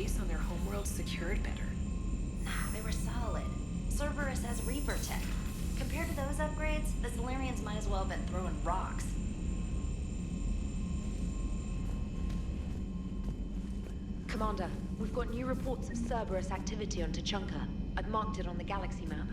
base on their homeworld secured better. Nah, they were solid. Cerberus has Reaper tech. Compared to those upgrades, the Solarians might as well have been throwing rocks. Commander, we've got new reports of Cerberus activity on Tuchanka. I've marked it on the galaxy map.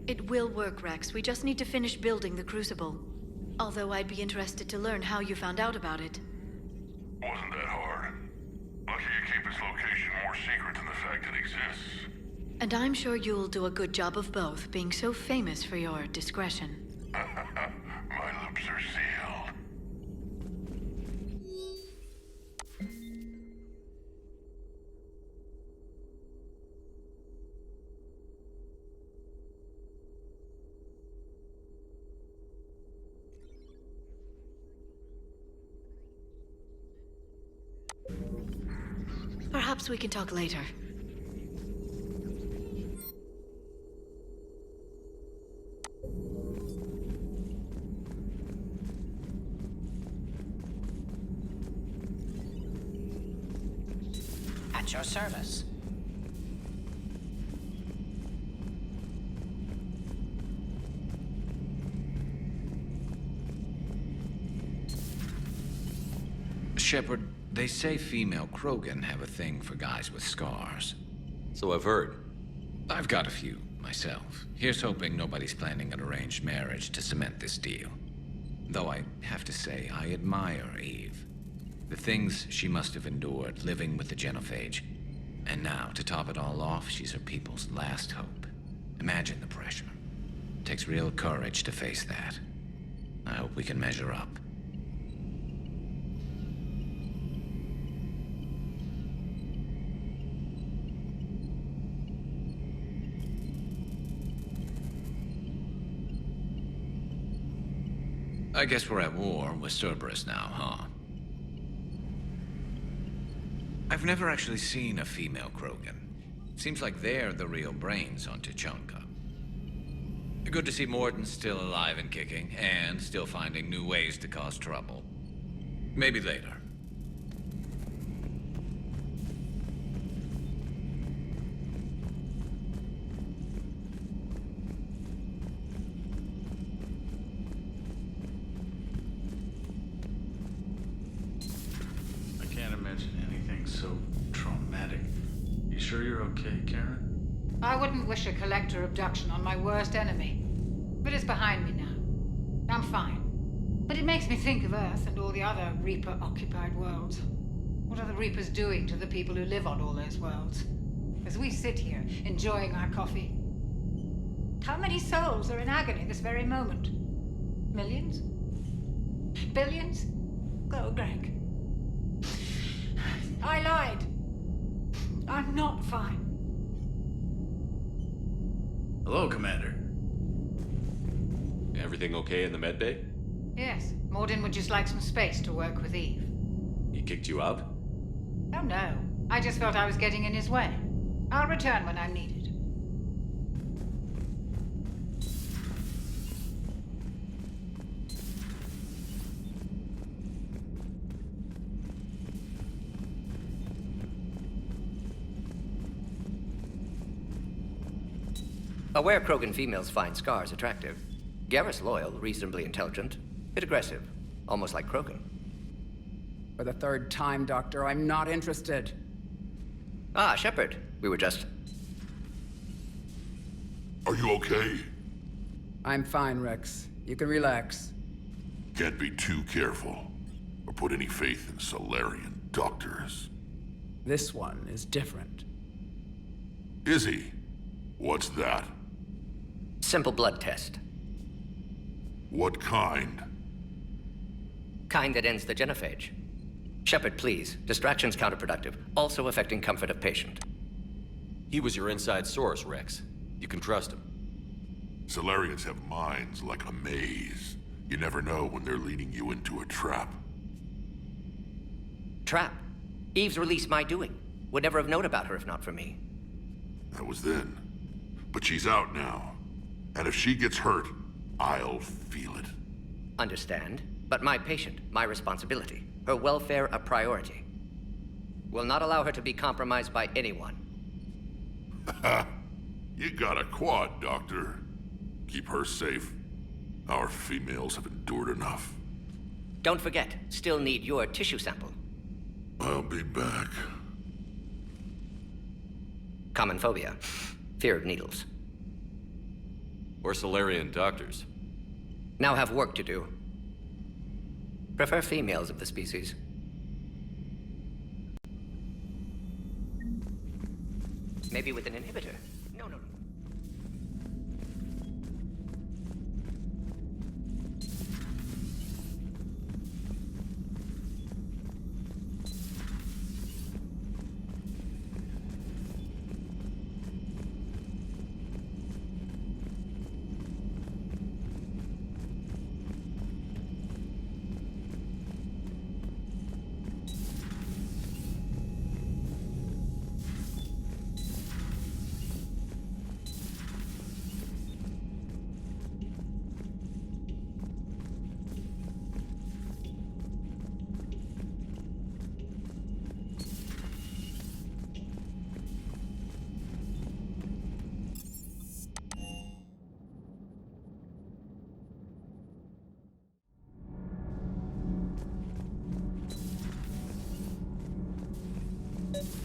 It will work, Rex. We just need to finish building the Crucible. Although I'd be interested to learn how you found out about it. Wasn't that hard. Lucky you keep its location more secret than the fact it exists. And I'm sure you'll do a good job of both, being so famous for your discretion. My lips are sealed. Perhaps we can talk later. At your service. Shepard, they say female Krogan have a thing for guys with scars. So I've heard. I've got a few, myself. Here's hoping nobody's planning an arranged marriage to cement this deal. Though I have to say, I admire Eve. The things she must have endured living with the genophage. And now, to top it all off, she's her people's last hope. Imagine the pressure. Takes real courage to face that. I hope we can measure up. I guess we're at war with Cerberus now, huh? I've never actually seen a female Krogan. Seems like they're the real brains on Tuchanka. Good to see Morton's still alive and kicking, and still finding new ways to cause trouble. Maybe later. I can't imagine anything so traumatic. You sure you're okay, Karen? I wouldn't wish a collector abduction on my worst enemy. But it's behind me now. I'm fine. But it makes me think of Earth and all the other Reaper-occupied worlds. What are the Reapers doing to the people who live on all those worlds? As we sit here, enjoying our coffee. How many souls are in agony this very moment? Millions? Billions? Oh, Greg. I lied. I'm not fine. Hello, Commander. Everything okay in the medbay? Yes, Morden would just like some space to work with Eve. He kicked you out? Oh no, I just felt I was getting in his way. I'll return when I'm needed. Aware Krogan females find scars attractive. Garrus loyal, reasonably intelligent, bit aggressive, almost like Krogan. For the third time, Doctor, I'm not interested. Ah, Shepard. We were just... Are you okay? I'm fine, Rex. You can relax. Can't be too careful, or put any faith in Solarian doctors. This one is different. Is he? What's that? Simple blood test. What kind? Kind that ends the genophage. Shepard, please. Distraction's counterproductive, also affecting comfort of patient. He was your inside source, Rex. You can trust him. Solarians have minds like a maze. You never know when they're leading you into a trap. Trap. Eve's release my doing. Would never have known about her if not for me. That was then. But she's out now. And if she gets hurt, I'll feel it. Understand. But my patient, my responsibility. Her welfare a priority. Will not allow her to be compromised by anyone. You got a quad, Doctor. Keep her safe. Our females have endured enough. Don't forget, still need your tissue sample. I'll be back. Common phobia. Fear of needles. Or Solarian doctors. Now have work to do. Prefer females of the species. Maybe with an inhibitor. No.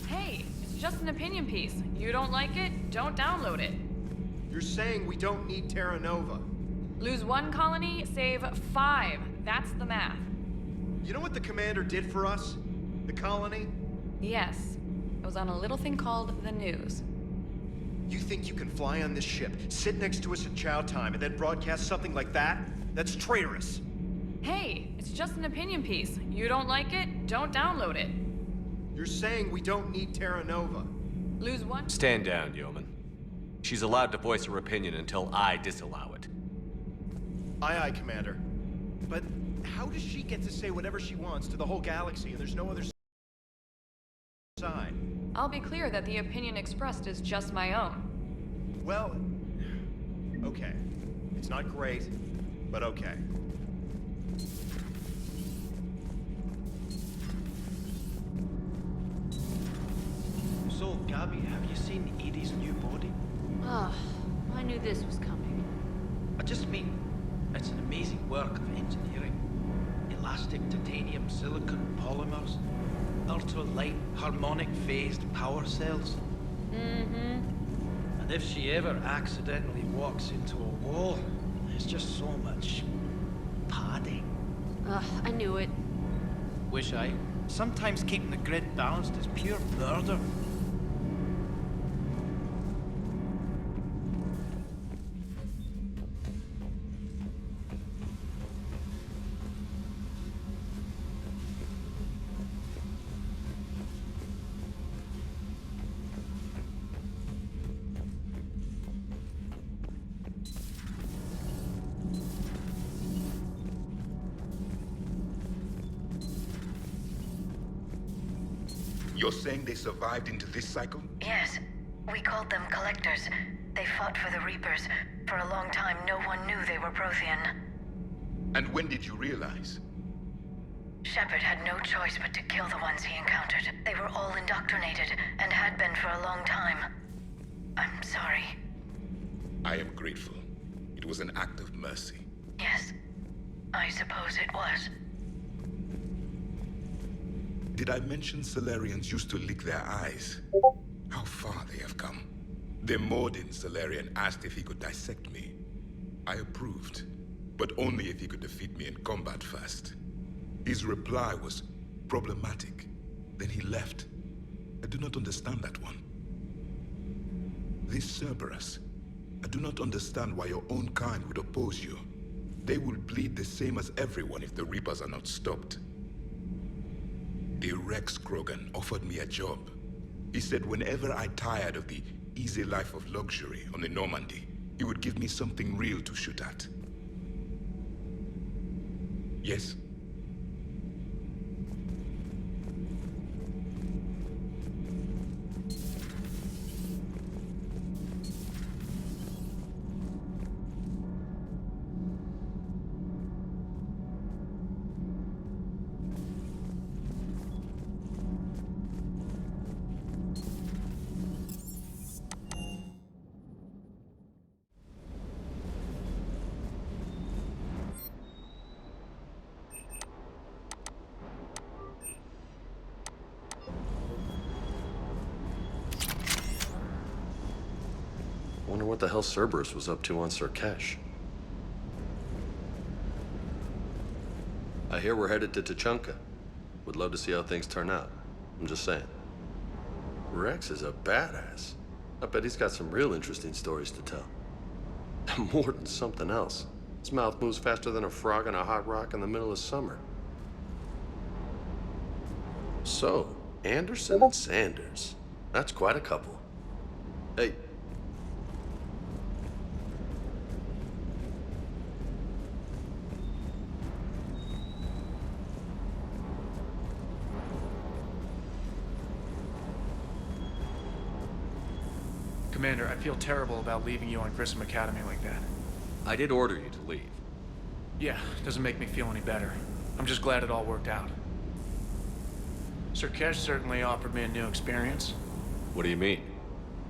Hey, it's just an opinion piece. You don't like it? Don't download it. You're saying we don't need Terra Nova. Lose 1 colony, save 5. That's the math. You know what the commander did for us? The colony? Yes. It was on a little thing called the news. You think you can fly on this ship, sit next to us at chow time, and then broadcast something like that? That's traitorous. Hey, it's just an opinion piece. You don't like it? Don't download it. You're saying we don't need Terra Nova. Lose 1. Stand down, Yeoman. She's allowed to voice her opinion until I disallow it. Aye, aye, Commander. But how does she get to say whatever she wants to the whole galaxy and there's no other side? I'll be clear that the opinion expressed is just my own. Well, okay. It's not great, but okay. So, Gabby, have you seen Edie's new body? Ah, I knew this was coming. I just mean, it's an amazing work of engineering. Elastic titanium silicon polymers, ultra-light harmonic phased power cells. Mm-hmm. And if she ever accidentally walks into a wall, there's just so much padding. Ugh, I knew it. Wish I. Sometimes keeping the grid balanced is pure murder. You're saying they survived into this cycle? Yes. We called them Collectors. They fought for the Reapers. For a long time, no one knew they were Prothean. And when did you realize? Shepard had no choice but to kill the ones he encountered. They were all indoctrinated, and had been for a long time. I'm sorry. I am grateful. It was an act of mercy. Yes, I suppose it was. Did I mention Solarians used to lick their eyes? How far they have come. The Mordin Solarian asked if he could dissect me. I approved, but only if he could defeat me in combat first. His reply was problematic. Then he left. I do not understand that one. This Cerberus, I do not understand why your own kind would oppose you. They will bleed the same as everyone if the Reapers are not stopped. The Rex Krogan offered me a job. He said whenever I tired of the easy life of luxury on the Normandy, he would give me something real to shoot at. Yes? Wonder what the hell Cerberus was up to on Sirkesh. I hear we're headed to Tuchanka. Would love to see how things turn out. I'm just saying. Rex is a badass. I bet he's got some real interesting stories to tell. More than something else. His mouth moves faster than a frog on a hot rock in the middle of summer. So, Anderson and Sanders. That's quite a couple. Hey. Commander, I feel terrible about leaving you on Grissom Academy like that. I did order you to leave. Yeah, doesn't make me feel any better. I'm just glad it all worked out. Sirkesh certainly offered me a new experience. What do you mean?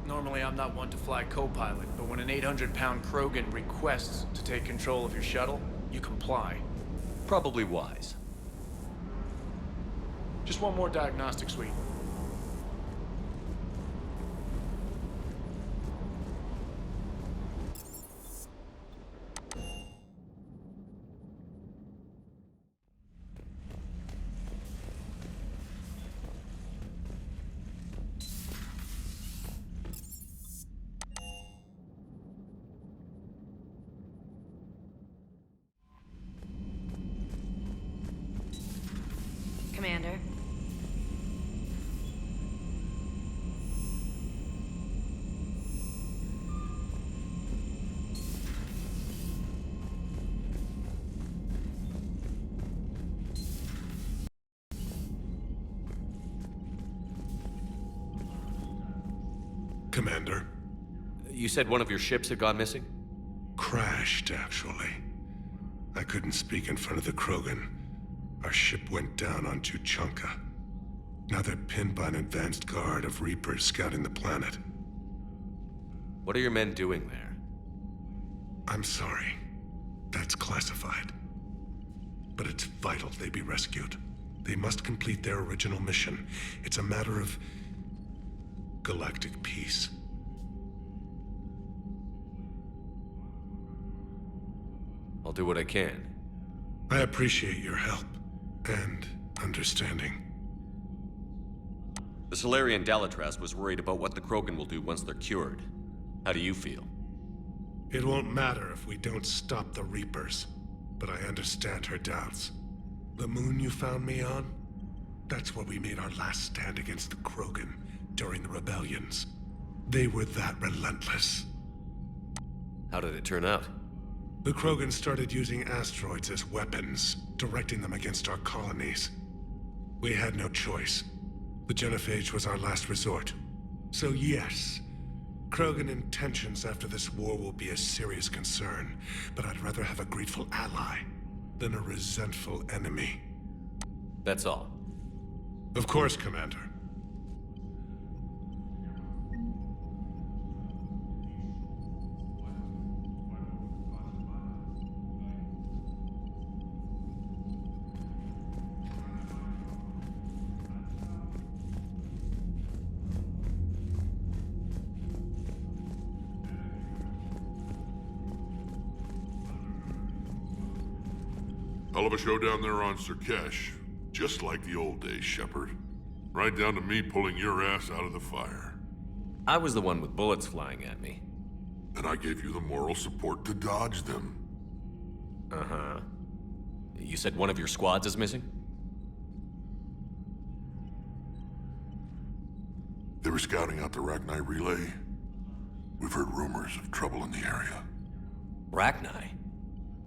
Normally I'm not one to fly co-pilot, but when an 800-pound Krogan requests to take control of your shuttle, you comply. Probably wise. Just one more diagnostic suite. Commander. Commander? You said one of your ships had gone missing? crashed, actually. I couldn't speak in front of the Krogan. Our ship went down on Tuchanka. Now they're pinned by an advanced guard of Reapers scouting the planet. What are your men doing there? I'm sorry. That's classified. But it's vital they be rescued. They must complete their original mission. It's a matter of galactic peace. I'll do what I can. I appreciate your help and understanding. The Solarian Dalatras was worried about what the Krogan will do once they're cured. How do you feel? It won't matter if we don't stop the Reapers, but I understand her doubts. The moon you found me on? That's where we made our last stand against the Krogan during the rebellions. They were that relentless. How did it turn out? The Krogan started using asteroids as weapons, directing them against our colonies. We had no choice. The genophage was our last resort. So yes, Krogan intentions after this war will be a serious concern, but I'd rather have a grateful ally than a resentful enemy. That's all. Of course, Commander. Hell of a show down there on Sirkesh. Just like the old days, Shepard. Right down to me pulling your ass out of the fire. I was the one with bullets flying at me. And I gave you the moral support to dodge them. Uh-huh. You said one of your squads is missing? They were scouting out the Racchi relay. We've heard rumors of trouble in the area. Racchi?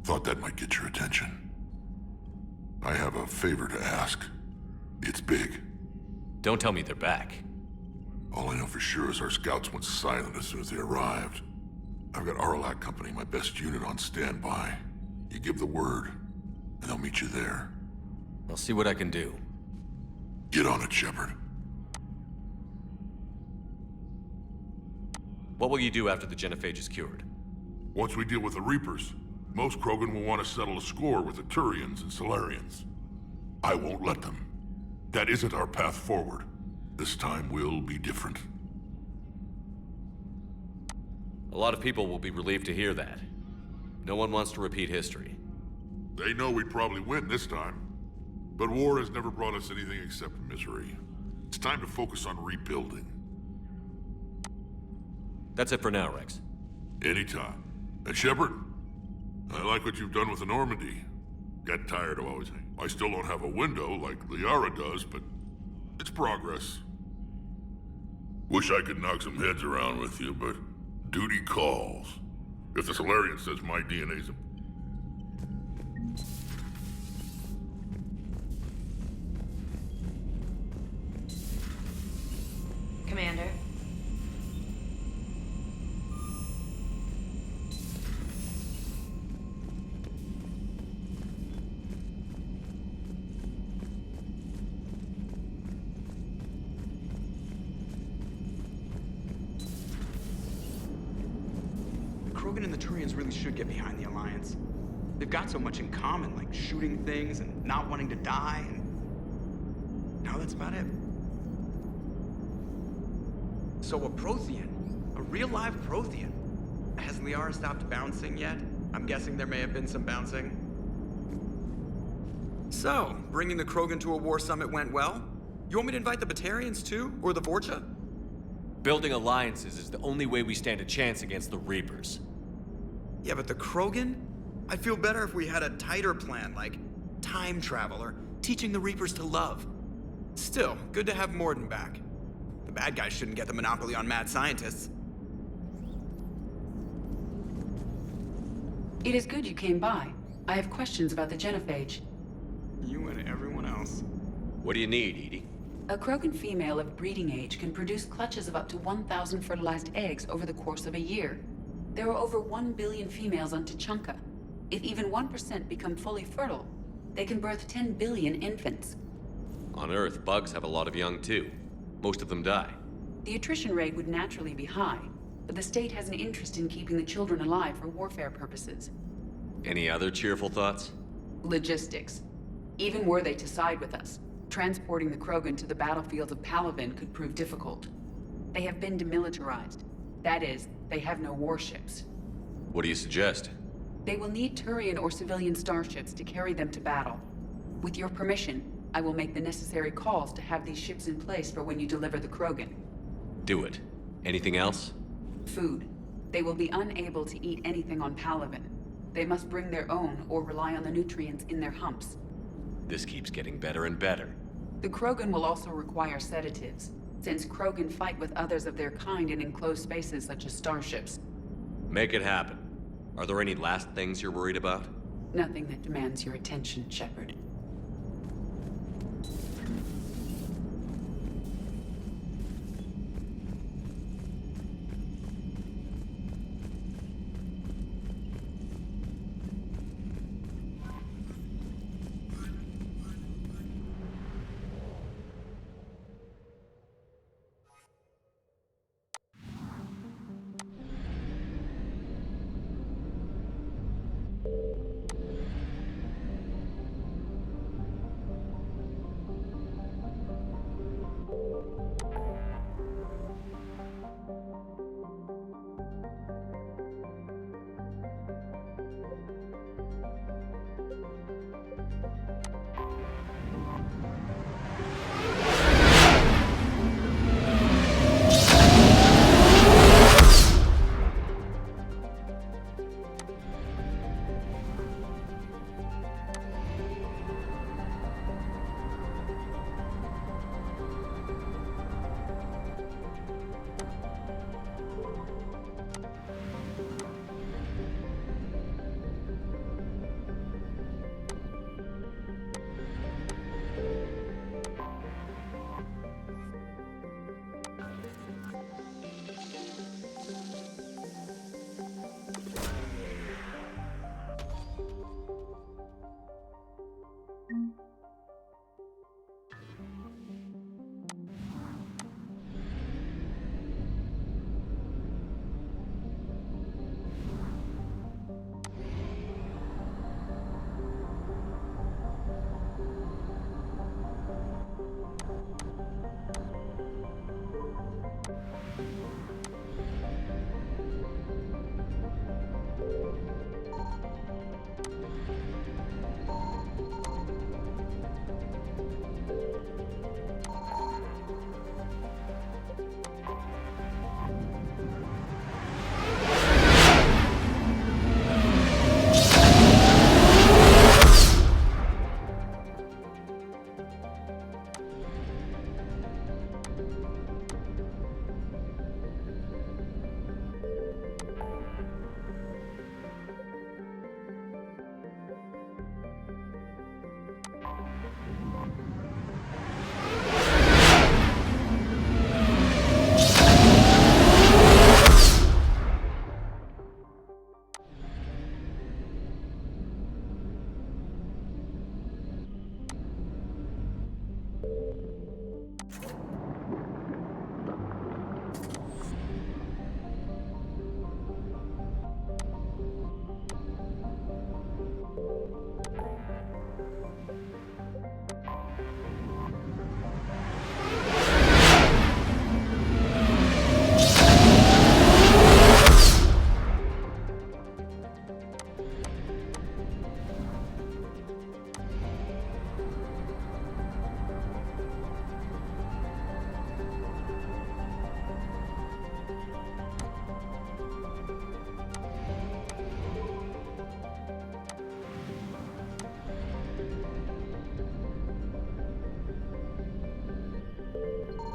Thought that might get your attention. I have a favor to ask. It's big. Don't tell me they're back. All I know for sure is our scouts went silent as soon as they arrived. I've got Aralak Company, my best unit, on standby. You give the word, and they'll meet you there. I'll see what I can do. Get on it, Shepard. What will you do after the genophage is cured? Once we deal with the Reapers, most Krogan will want to settle a score with the Turians and Solarians. I won't let them. That isn't our path forward. This time will be different. A lot of people will be relieved to hear that. No one wants to repeat history. They know we'd probably win this time. But war has never brought us anything except misery. It's time to focus on rebuilding. That's it for now, Rex. Anytime. And Shepard, I like what you've done with the Normandy. Got tired of always saying, I still don't have a window like Liara does, but it's progress. Wish I could knock some heads around with you, but duty calls. If the Solarian says my DNA's a... Commander. Krogan and the Turians really should get behind the Alliance. They've got so much in common, like shooting things and not wanting to die, and now that's about it. So a Prothean, a real live Prothean. Has Liara stopped bouncing yet? I'm guessing there may have been some bouncing. So, bringing the Krogan to a war summit went well? You want me to invite the Batarians too, or the Vorcha? Building alliances is the only way we stand a chance against the Reapers. Yeah, but the Krogan? I'd feel better if we had a tighter plan, like time travel or teaching the Reapers to love. Still, good to have Morden back. The bad guys shouldn't get the monopoly on mad scientists. It is good you came by. I have questions about the genophage. You and everyone else. What do you need, Edie? A Krogan female of breeding age can produce clutches of up to 1,000 fertilized eggs over the course of a year. There are over 1 billion females on Tuchanka. If even 1% become fully fertile, they can birth 10 billion infants. On Earth, bugs have a lot of young too. Most of them die. The attrition rate would naturally be high, but the state has an interest in keeping the children alive for warfare purposes. Any other cheerful thoughts? Logistics. Even were they to side with us, transporting the Krogan to the battlefields of Palaven could prove difficult. They have been demilitarized. That is, they have no warships. What do you suggest? They will need Turian or civilian starships to carry them to battle. With your permission, I will make the necessary calls to have these ships in place for when you deliver the Krogan. Do it. Anything else? Food. They will be unable to eat anything on Palaven. They must bring their own or rely on the nutrients in their humps. This keeps getting better and better. The Krogan will also require sedatives, since Krogan fight with others of their kind in enclosed spaces such as starships. Make it happen. Are there any last things you're worried about? Nothing that demands your attention, Shepard.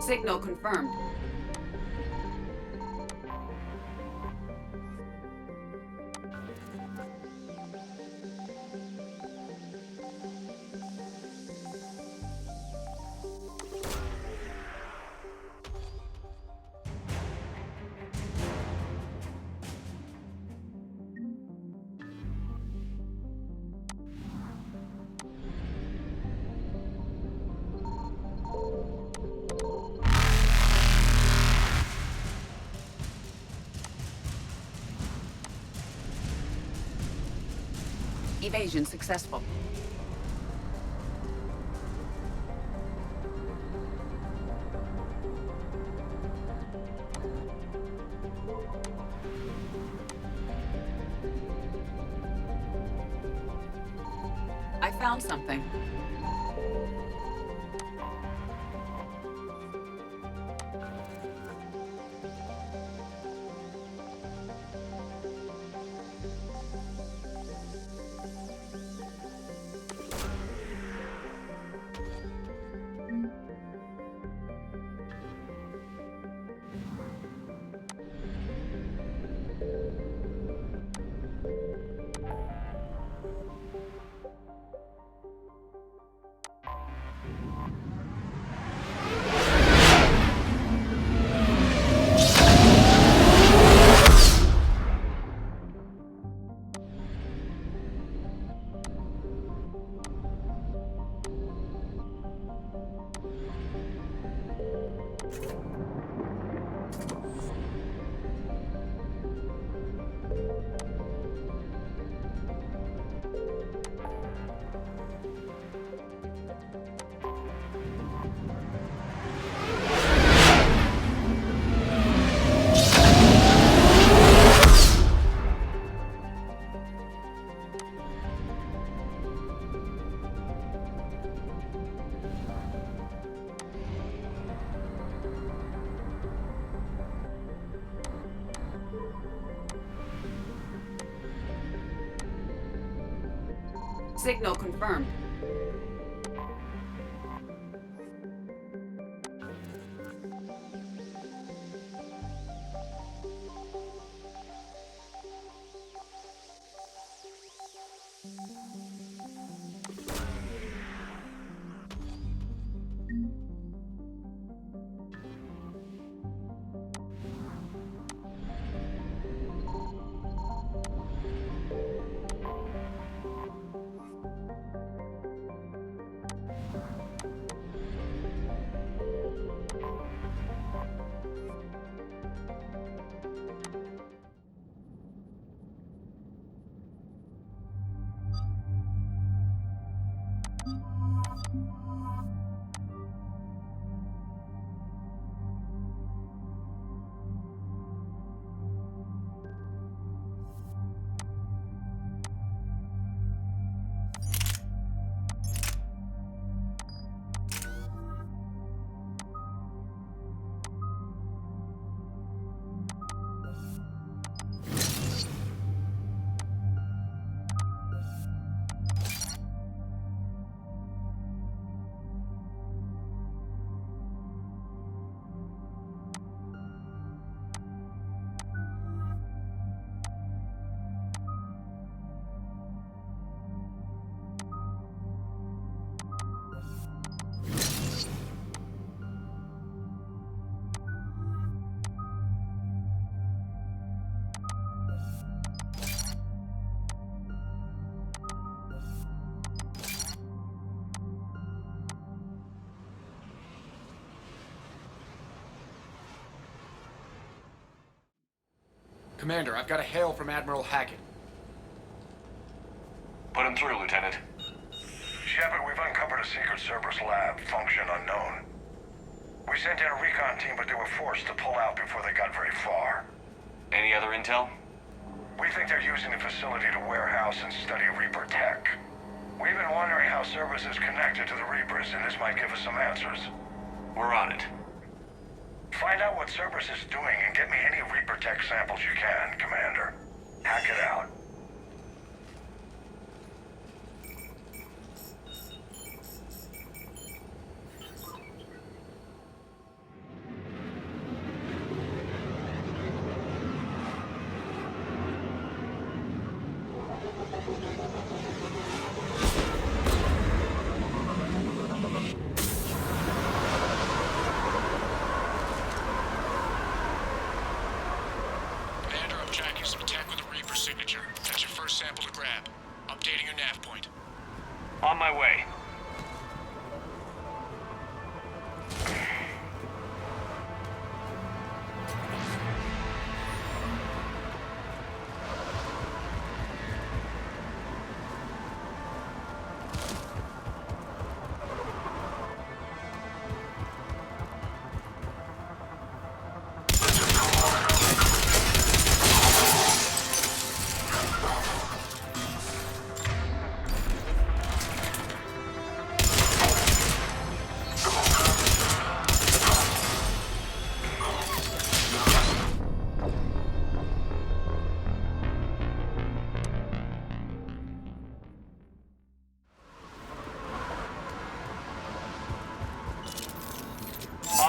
Signal confirmed. Evasion successful. I found something. Signal confirmed. Commander, I've got a hail from Admiral Hackett. Put him through, Lieutenant. Shepard, we've uncovered a secret Cerberus lab, function unknown. We sent in a recon team, but they were forced to pull out before they got very far. Any other intel? We think they're using the facility to warehouse and study Reaper tech. We've been wondering how Cerberus is connected to the Reapers, and this might give us some answers. We're on it. Find out what Cerberus is doing and get me any Reaper tech samples you can, Commander. Hack it out. On my way.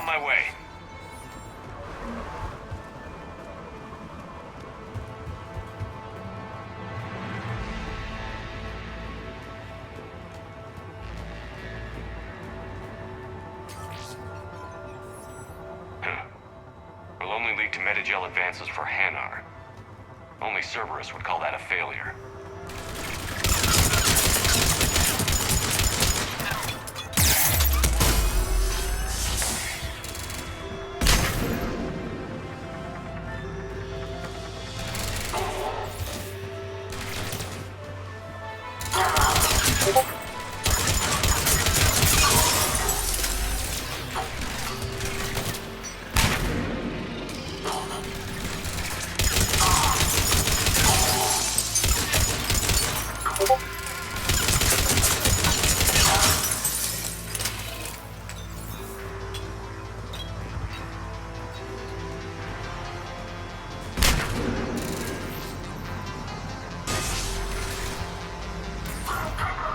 my way. Will only lead to metagel advances for Hanar. Only Cerberus would call that a failure.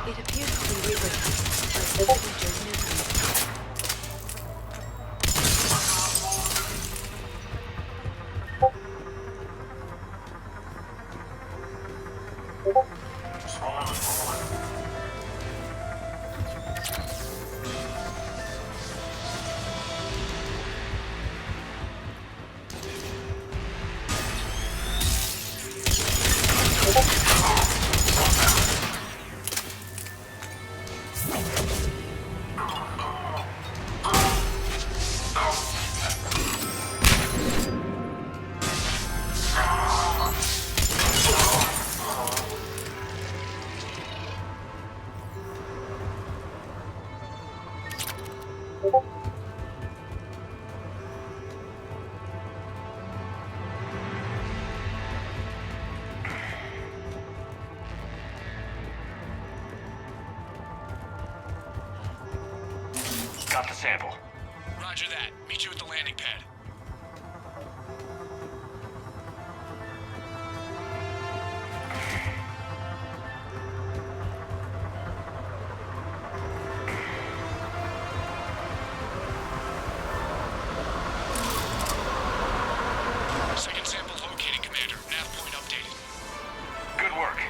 It appears to be Reaper type, like the creature's new type. Got the sample. Roger that. Meet you at the landing pad. Second sample located, Commander. Nav point updated. Good work.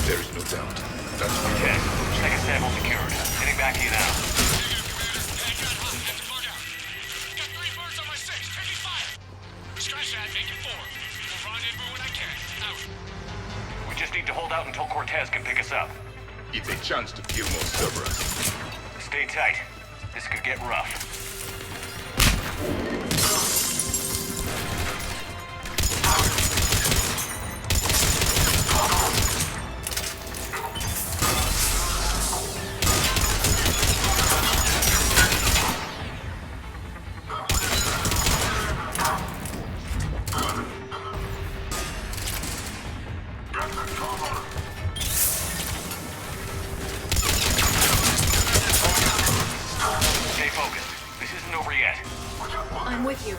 There is no doubt. That's Check. Second sample secured. Heading back to you now. Scratch that, make it 4. favor when I can. Out. We just need to hold out until Cortez can pick us up. It's a chance to kill more Cerberus. Stay tight. This could get rough. Stay focused. This isn't over yet. I'm with you.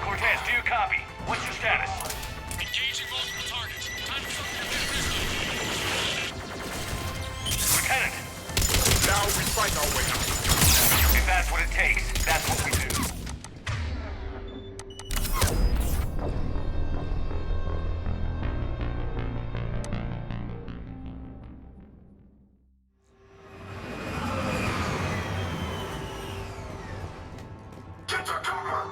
Cortez, do you copy? What's your status? Engaging multiple targets. Time for something a bit risky. Lieutenant, Now we fight our way out. if that's what it takes, that's what we do. Get to cover!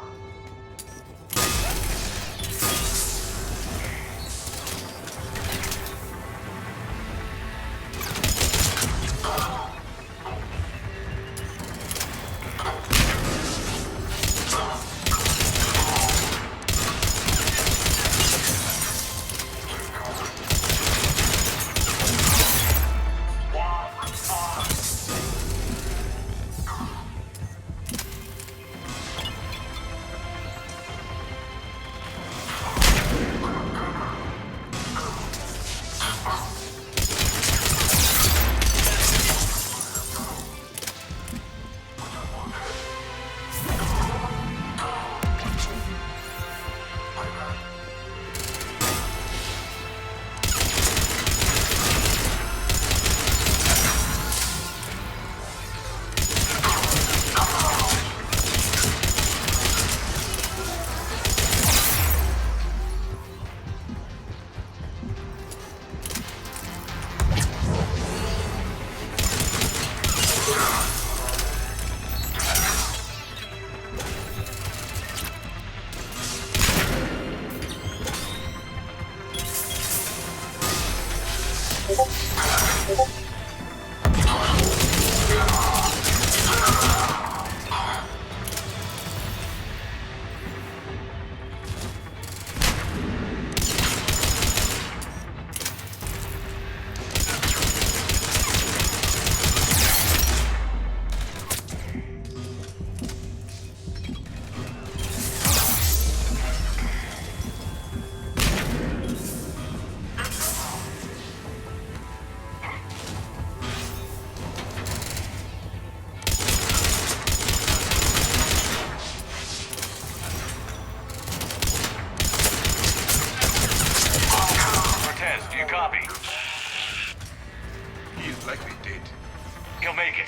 He'll make it.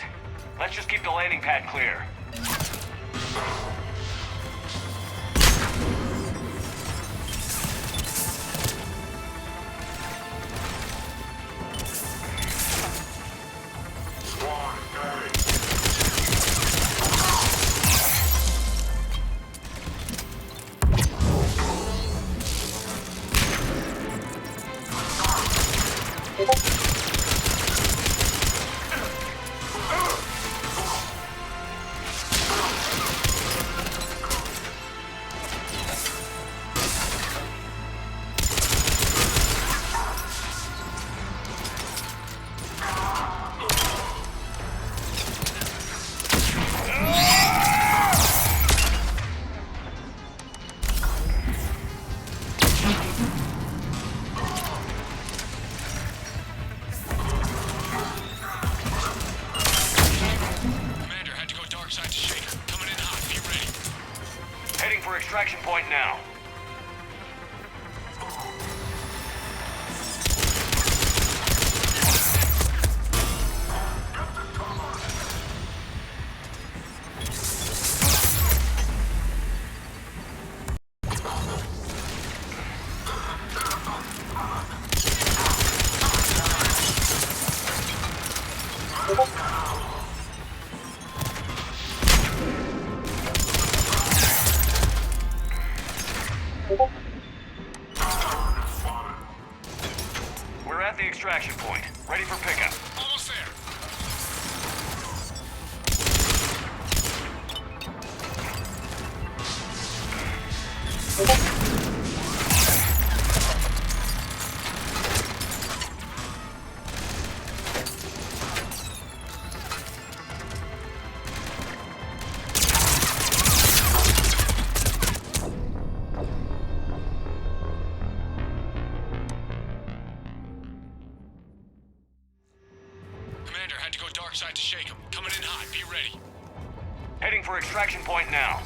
Let's just keep the landing pad clear. Extraction point now. We're at the extraction point. Ready for pickup. Almost there. Commander, had to go dark side to shake him. Coming in hot. Be ready. Heading for extraction point now.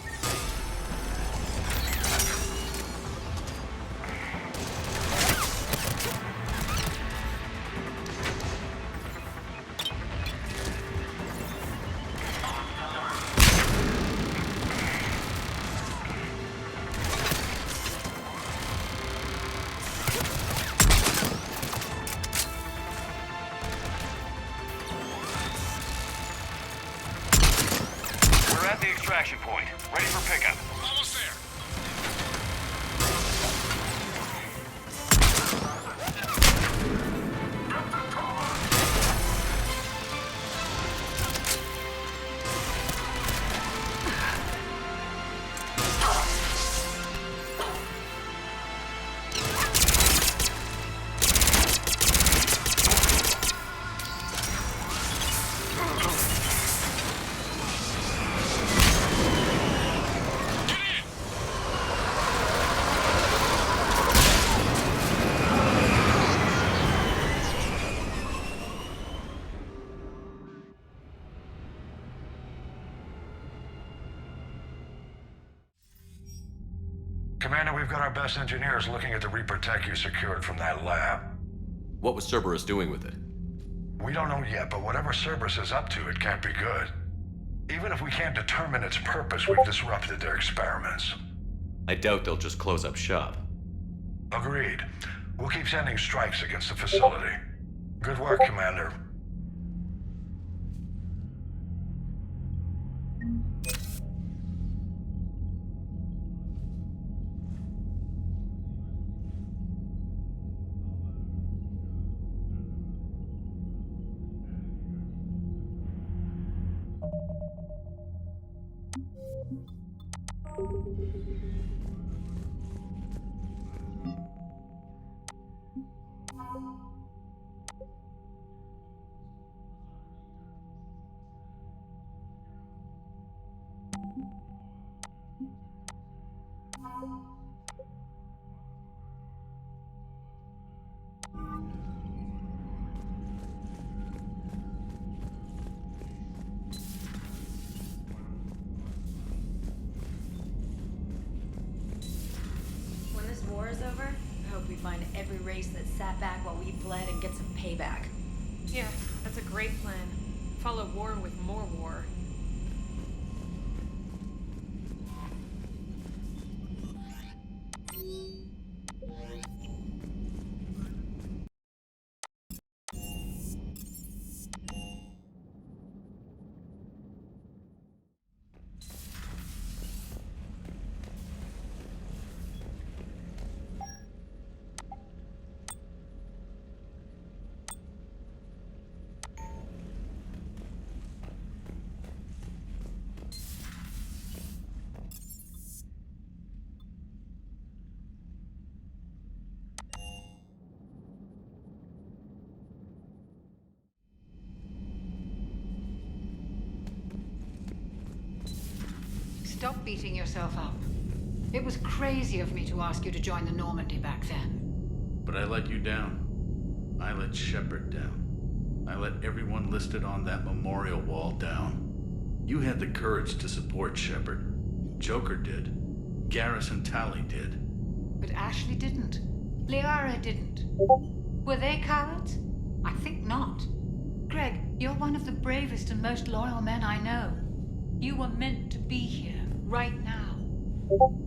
We're at the extraction point. Ready for pickup. Almost there. Commander, we've got our best engineers looking at the Reaper tech you secured from that lab. What was Cerberus doing with it? We don't know yet, but whatever Cerberus is up to, it can't be good. Even if we can't determine its purpose, we've disrupted their experiments. I doubt they'll just close up shop. Agreed. We'll keep sending strikes against the facility. Good work, Commander. When this war is over, I hope we find every race that sat back while we bled and get some payback. Yeah, that's a great plan. Follow war with more war. Stop beating yourself up. It was crazy of me to ask you to join the Normandy back then. But I let you down. I let Shepard down. I let everyone listed on that memorial wall down. You had the courage to support Shepard. Joker did. Garrison Talley did. But Ashley didn't. Liara didn't. Were they cowards? I think not. Greg, you're one of the bravest and most loyal men I know. You were meant to be here, right now.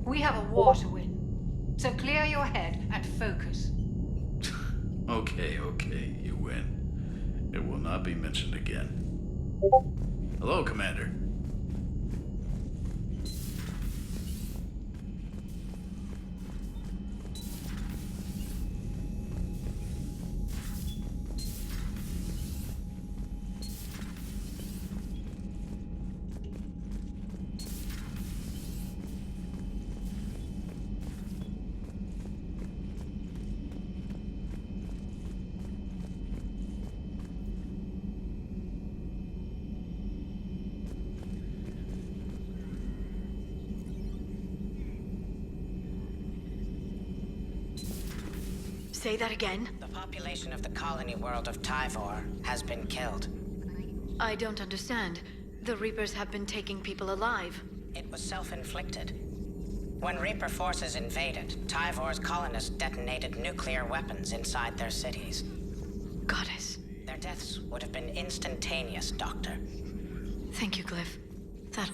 We have a war to win. So clear your head and focus. Okay, you win. It will not be mentioned again. Hello, Commander. Say that again? The population of the colony world of Tyvor has been killed. I don't understand. The Reapers have been taking people alive. It was self-inflicted. When Reaper forces invaded, Tyvor's colonists detonated nuclear weapons inside their cities. Goddess. Their deaths would have been instantaneous, Doctor. Thank you, Glyph. That...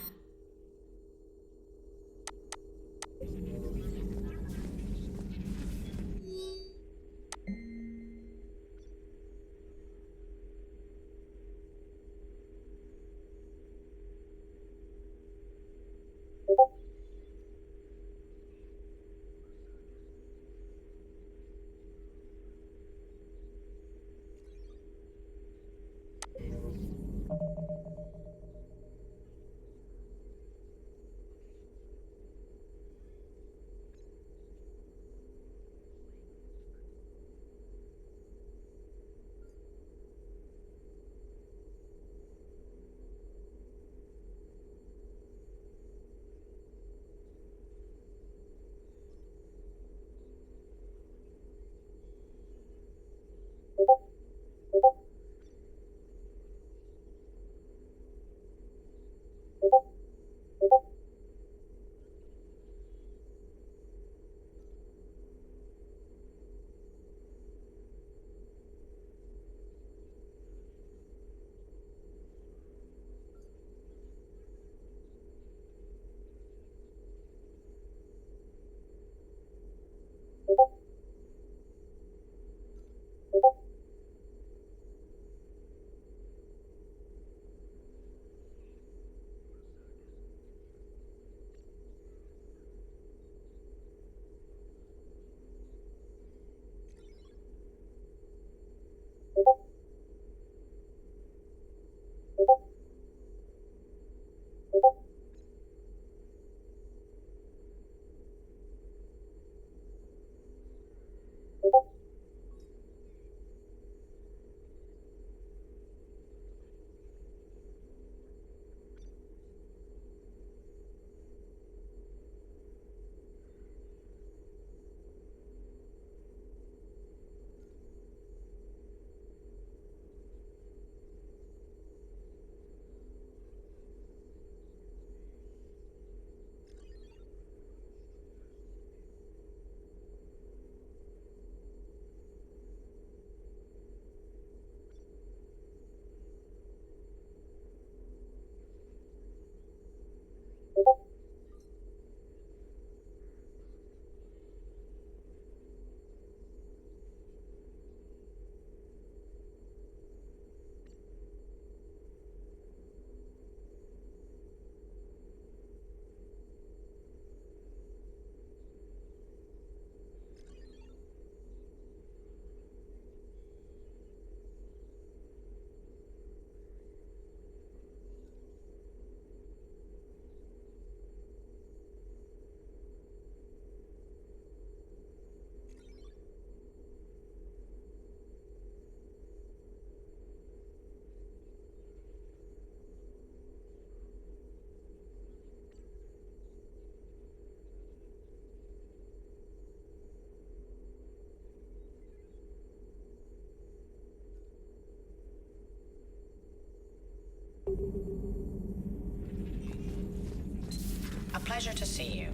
A pleasure to see you.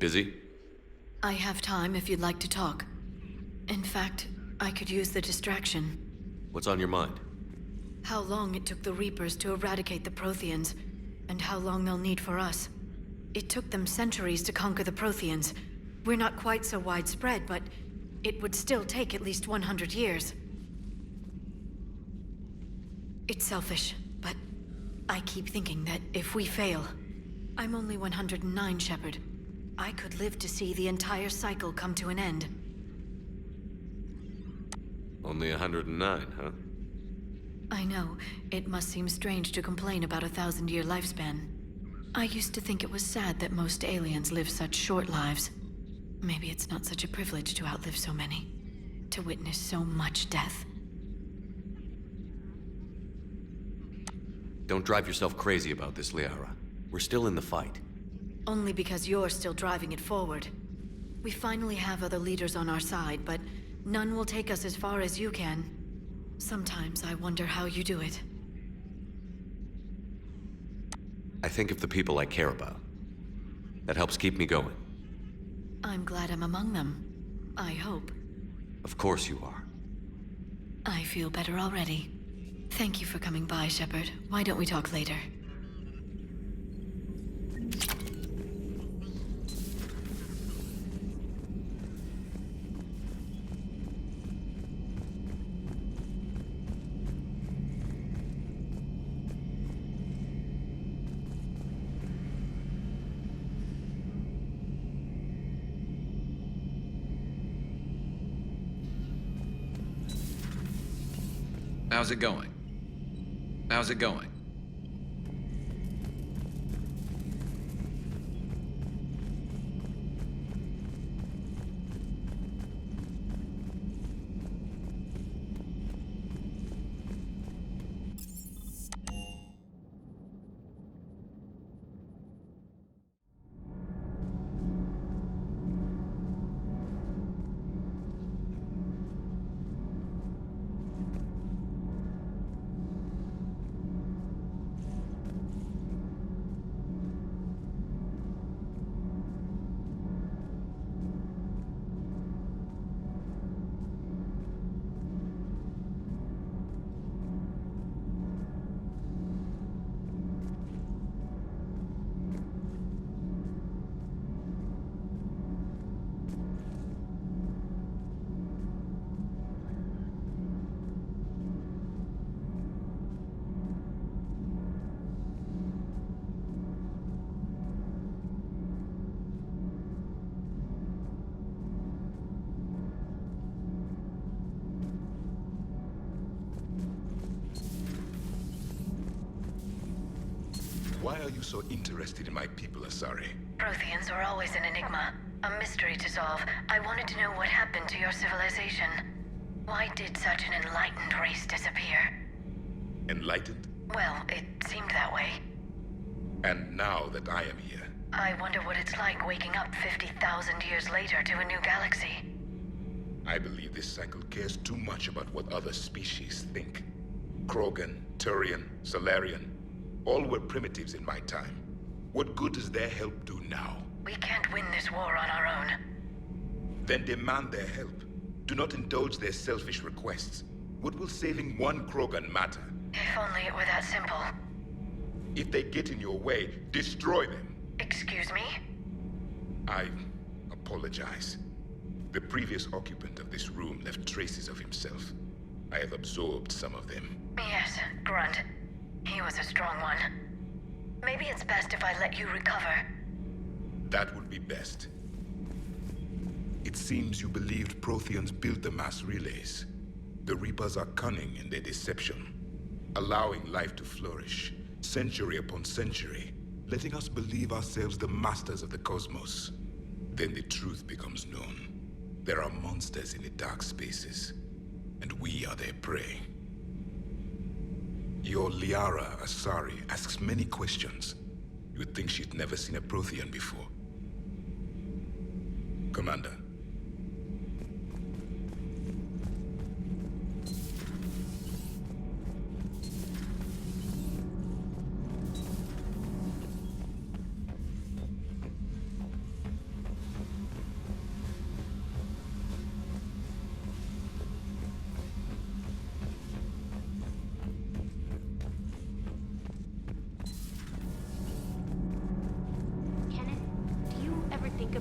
busy? I have time if you'd like to talk. In fact, I could use the distraction. What's on your mind? How long it took the Reapers to eradicate the Protheans, and how long they'll need for us. It took them centuries to conquer the Protheans. We're not quite so widespread, but it would still take at least 100 years. It's selfish, but I keep thinking that if we fail... I'm only 109, Shepard. I could live to see the entire cycle come to an end. Only 109, huh? I know. It must seem strange to complain about a 1,000-year lifespan. I used to think it was sad that most aliens live such short lives. Maybe it's not such a privilege to outlive so many. To witness so much death. Don't drive yourself crazy about this, Liara. We're still in the fight. Only because you're still driving it forward. We finally have other leaders on our side, but none will take us as far as you can. Sometimes I wonder how you do it. I think of the people I care about. That helps keep me going. I'm glad I'm among them. I hope. Of course you are. I feel better already. Thank you for coming by, Shepard. Why don't we talk later? How's it going? How's it going? Why are you so interested in my people, Asari? Protheans are always an enigma, a mystery to solve. I wanted to know what happened to your civilization. Why did such an enlightened race disappear? Enlightened? Well, it seemed that way. And now that I am here, I wonder what it's like waking up 50,000 years later to a new galaxy. I believe this cycle cares too much about what other species think. Krogan, Turian, Salarian, all were primitives in my time. What good does their help do now? We can't win this war on our own. Then demand their help. Do not indulge their selfish requests. What will saving one Krogan matter? If only it were that simple. If they get in your way, destroy them. Excuse me? I apologize. The previous occupant of this room left traces of himself. I have absorbed some of them. Yes, Grunt. He was a strong one. Maybe it's best if I let you recover. That would be best. It seems you believed Protheans built the mass relays. The Reapers are cunning in their deception, allowing life to flourish, century upon century, letting us believe ourselves the masters of the cosmos. Then the truth becomes known. There are monsters in the dark spaces, and we are their prey. Your Liara Asari asks many questions. You would think she'd never seen a Prothean before. Commander.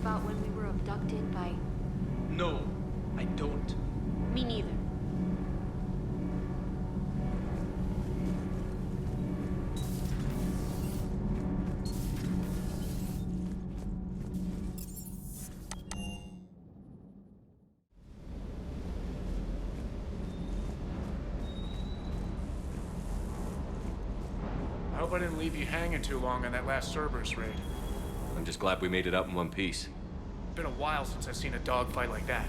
about when we were abducted by... No, I don't. Me neither. I hope I didn't leave you hanging too long on that last Cerberus raid. I'm just glad we made it up in one piece. Been a while since I've seen a dogfight like that.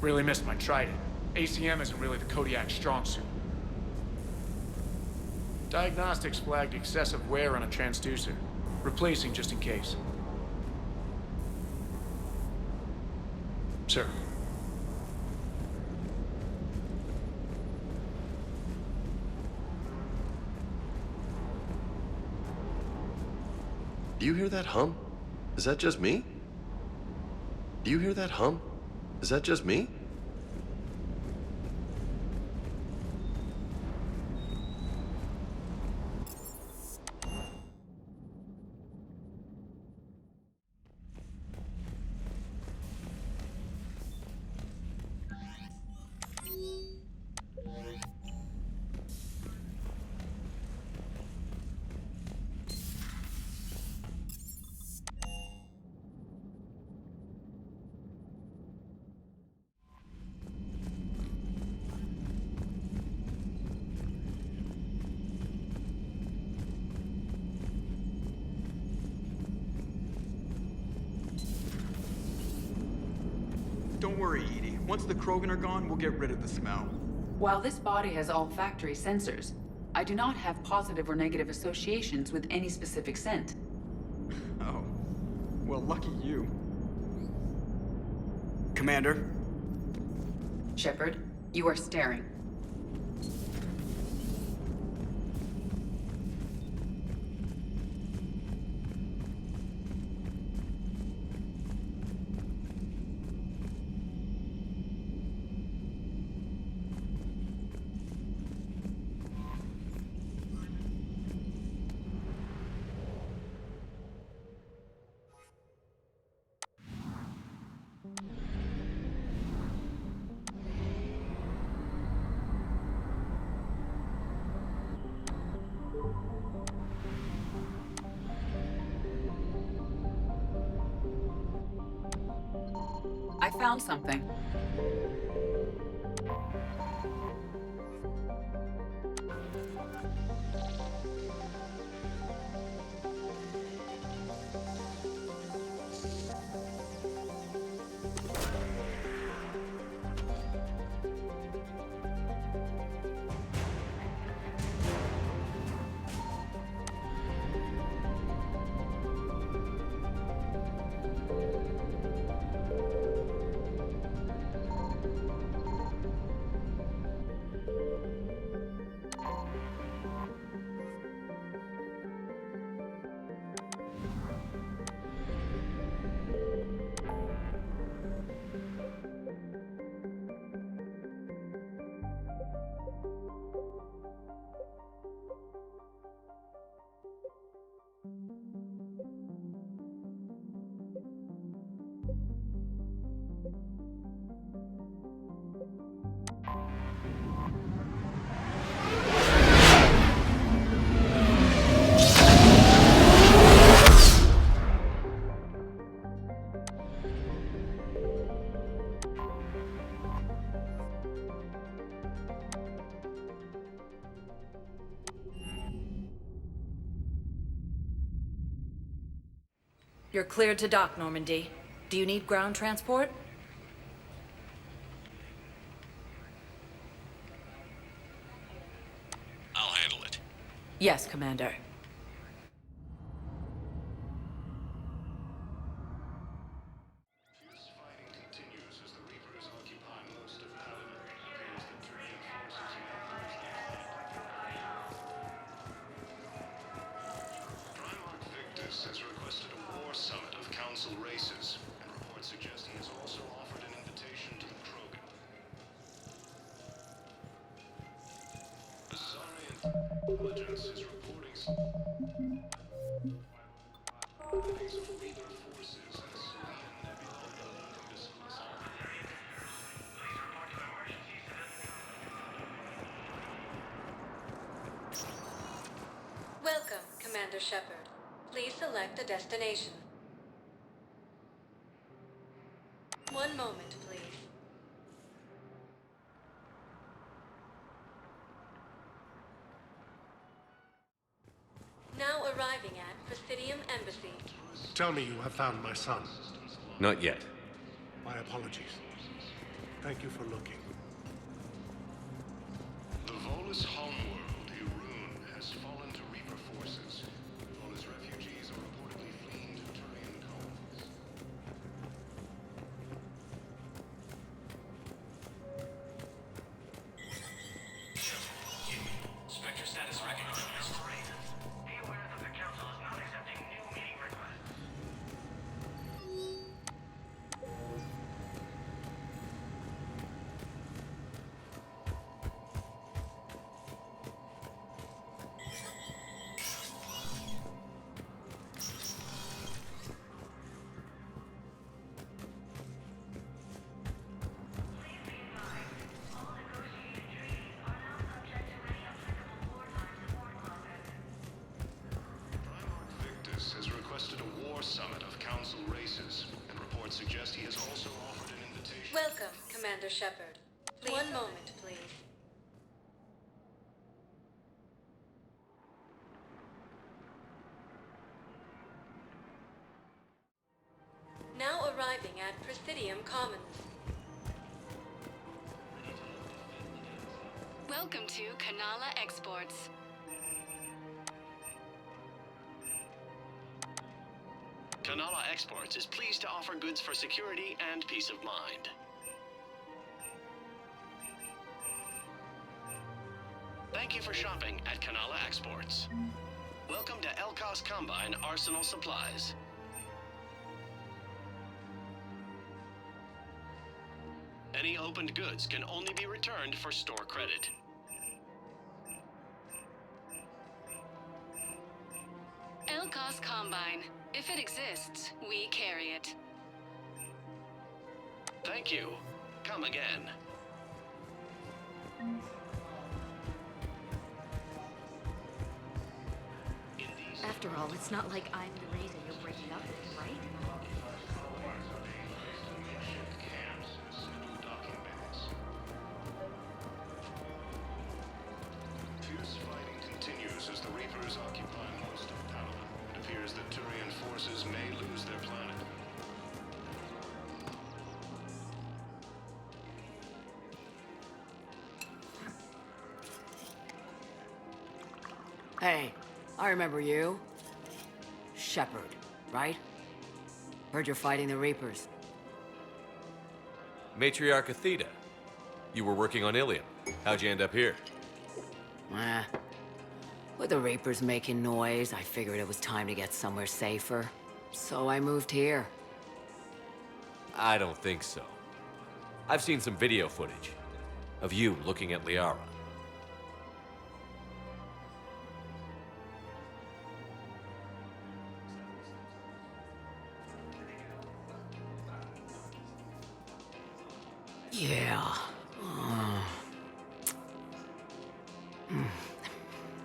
Really missed my trident. ACM isn't really the Kodiak's strong suit. Diagnostics flagged excessive wear on a transducer. Replacing just in case. Sir. Do you hear that hum? Is that just me? Do you hear that hum? Is that just me? Don't worry, Edie. Once the Krogan are gone, we'll get rid of the smell. While this body has olfactory sensors, I do not have positive or negative associations with any specific scent. Oh. Well, lucky you. Commander? Shepard, you are staring. I found something. You're cleared to dock, Normandy. Do you need ground transport? I'll handle it. Yes, Commander. Has requested a war summit of Council races, and reports suggest he has also offered an invitation to the Krogan. Azarian intelligence is reporting sightings of Reaper forces in Assyrian Commander Shepard. Please select a destination. One moment, please. Now arriving at Presidium Embassy. Tell me you have found my son. Not yet. My apologies. Thank you for looking. The Volus homeworld, Irun, has fallen to Reaper forces. Volus refugees are reportedly fleeing to Turian colonies. Spectre status recognized. Be aware that the Council is not accepting new meeting requests. Has requested a war summit of Council races, and reports suggest he has also offered an invitation. Welcome, Commander Shepard. One moment, please. Now arriving at Presidium Commons. Welcome to Kanala Exports. Kanala Exports is pleased to offer goods for security and peace of mind. Thank you for shopping at Kanala Exports. Welcome to Elkos Combine Arsenal Supplies. Any opened goods can only be returned for store credit. Elkos Combine. If it exists, we carry it. Thank you. Come again. After all, it's not like I'm the reason you're breaking up with him, right? Fierce fighting continues as the Reapers occupy most of Palaven. It appears that Turian forces may lose their planet. Hey, I remember you. Shepard, right? Heard you're fighting the Reapers. Matriarch Athena. You were working on Ilium. How'd you end up here? With the Reapers making noise, I figured it was time to get somewhere safer. So I moved here. I don't think so. I've seen some video footage of you looking at Liara. Yeah.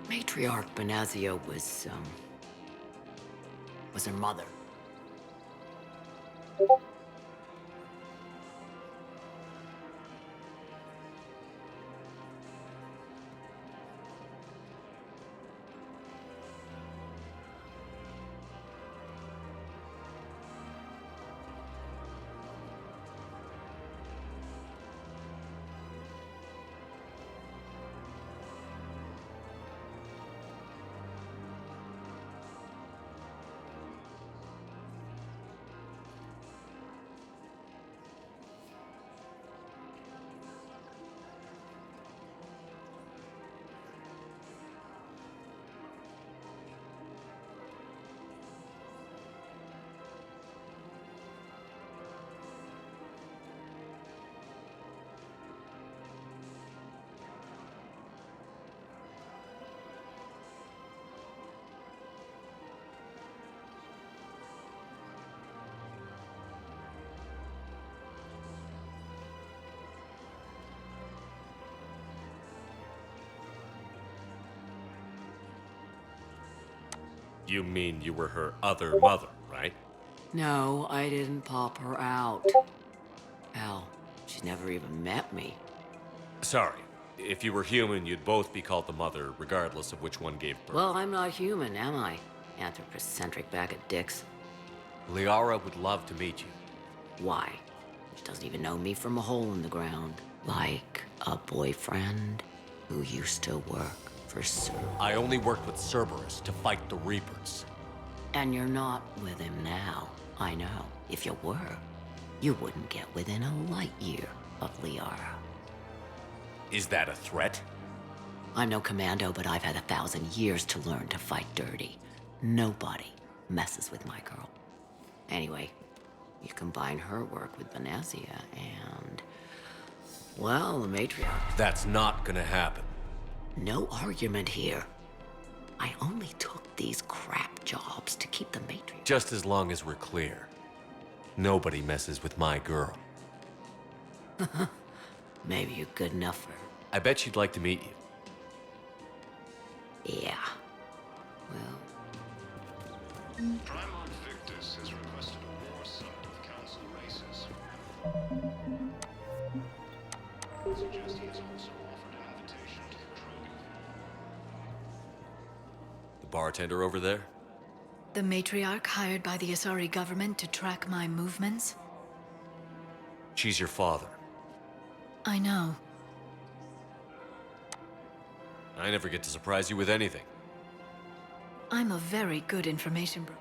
Matriarch Benazio was her mother. You mean you were her other mother, right? No, I didn't pop her out. Hell, she's never even met me. Sorry. If you were human, you'd both be called the mother, regardless of which one gave birth. Well, I'm not human, am I? Anthropocentric bag of dicks. Liara would love to meet you. Why? She doesn't even know me from a hole in the ground. Like a boyfriend who used to work for Cerberus. I only worked with Cerberus to fight the Reapers. And you're not with him now. I know. If you were, you wouldn't get within a light year of Liara. Is that a threat? I'm no commando, but I've had 1,000 years to learn to fight dirty. Nobody messes with my girl. Anyway, you combine her work with Benezia and... well, the matriarch. That's not gonna happen. No argument here. I only took these crap jobs to keep the matriarch. Just as long as we're clear. Nobody messes with my girl. Maybe you're good enough for her. I bet she'd like to meet you. Yeah. Well... Primarch Victus has requested a war summit of council races. Suggests he has also offered an invitation to the Krogan. The bartender over there? The matriarch hired by the Asari government to track my movements? She's your father. I know. I never get to surprise you with anything. I'm a very good information bro.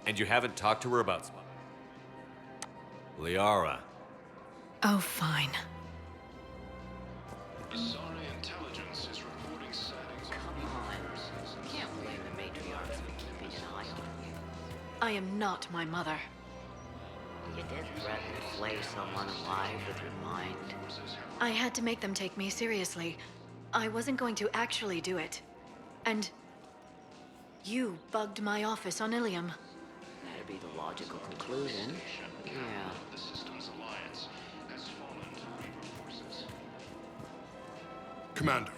And you haven't talked to her about spy. Liara. Oh, fine. Asari intelligence is reporting sightings of Reapers. Can't blame the matriarch for keeping an eye on you. I am not my mother. You did threaten to flay someone alive with your mind. I had to make them take me seriously. I wasn't going to actually do it. And... you bugged my office on Ilium. That'd be the logical conclusion. Yeah. The Systems Alliance has fallen to Reaper forces. Commander,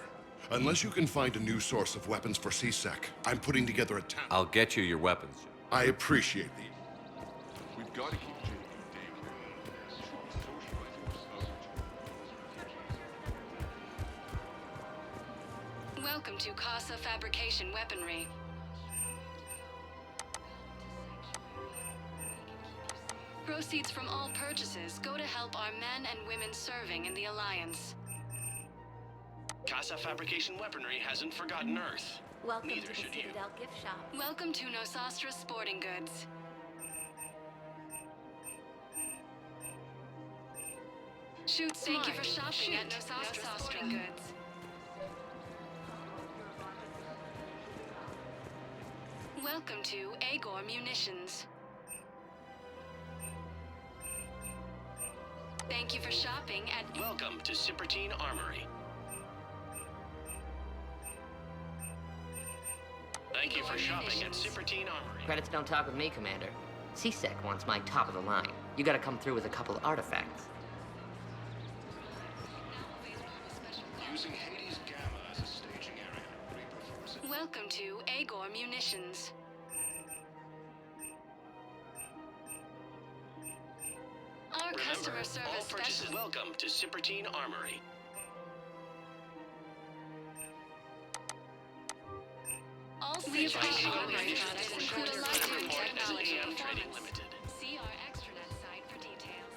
unless you can find a new source of weapons for CSEC, I'm putting together a task. I'll get you your weapons. I appreciate the... We've got to keep... Welcome to Casa Fabrication Weaponry. Proceeds from all purchases go to help our men and women serving in the Alliance. Casa Fabrication Weaponry hasn't forgotten Earth. Welcome Neither to the should you. Citadel gift shop. Welcome to Nosastra Sporting Goods. Shoot smart. Thank you for shopping at Nosastra Sporting Goods. Welcome to Agor Munitions. Thank you for shopping at... Welcome to Cipertine Armory. Thank you for shopping at Cipertine Armory. Credits don't talk with me, Commander. CSEC wants my top of the line. You gotta come through with a couple of artifacts. Using Hades Gamma as a staging area. Reaper forces. Welcome to Agor Munitions. Our customer service all purchases special. welcome to Cipertine Armory. All Featuring CSEC Agor armory Munitions products is include a lifetime report as technology AM Trading performance. Limited. See our extranet site for details.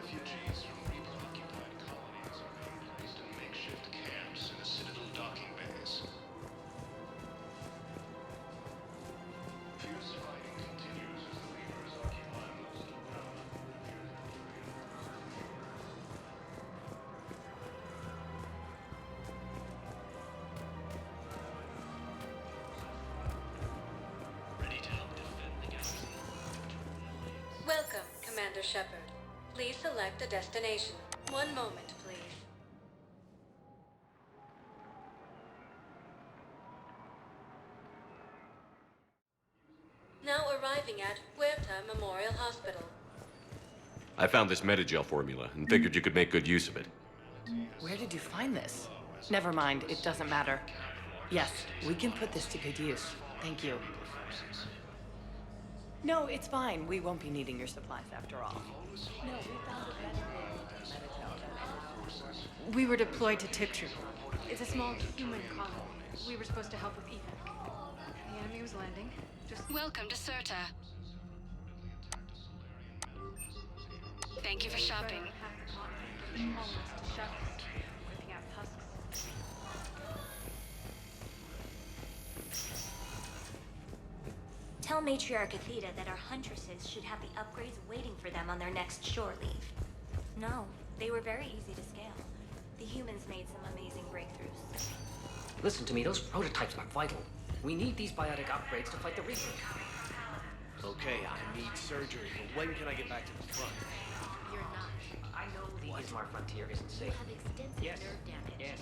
Refugees from Reaper-occupied colonies are being placed in makeshift camps in the Citadel docking bays. Fierce fighting continues as the Reapers occupy most of the ground. Ready to help defend the galaxy. Welcome, Commander Shepard. Please select a destination. One moment, please. Now arriving at Huerta Memorial Hospital. I found this Metagel formula and figured you could make good use of it. Where did you find this? Never mind, it doesn't matter. Yes, we can put this to good use. Thank you. No, it's fine. We won't be needing your supplies after all. No, we found a better way. We were deployed to Tiptree. It's a small human colony. We were supposed to help with evac. The enemy was landing. Just Welcome to Certa. Thank you for shopping. almost shucks, ripping out husks. Tell Matriarch Athena that our huntresses should have the upgrades waiting for them on their next shore leave. No, they were very easy to scale. The humans made some amazing breakthroughs. Listen to me, those prototypes are vital. We need these biotic upgrades to fight the Reapers. Okay, I need surgery, but when can I get back to the front? You're not. I know the Ismar frontier isn't safe. You have extensive Yes. nerve damage. Yes.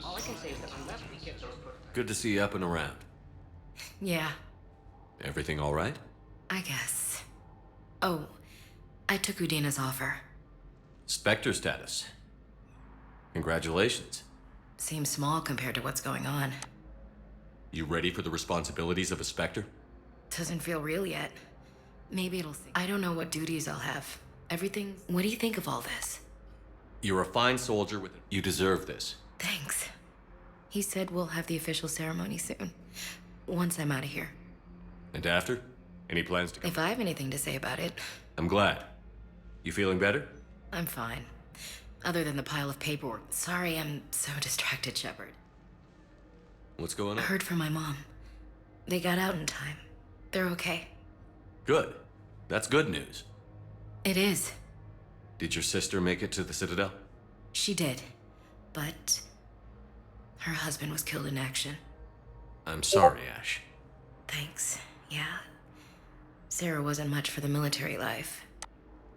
All I can say is that unless we get those prototypes... Good to see you up and around. Yeah, Everything all right? I guess. Oh, I took Udina's offer. Spectre status. Congratulations. Seems small compared to what's going on. You ready for the responsibilities of a Spectre? Doesn't feel real yet. Maybe it'll sink. I don't know what duties I'll have. Everything. What do you think of all this? You're a fine soldier with... You deserve this. Thanks. He said we'll have the official ceremony soon. Once I'm out of here. And after? Any plans to come? If I have anything to say about it, I'm glad. You feeling better? I'm fine. Other than the pile of paperwork. Sorry I'm so distracted, Shepard. What's going I on? heard from my mom. They got out in time. They're okay. Good. That's good news. It is. Did your sister make it to the Citadel? She did. But her husband was killed in action. I'm sorry, Ash. Thanks. Yeah. Sarah wasn't much for the military life.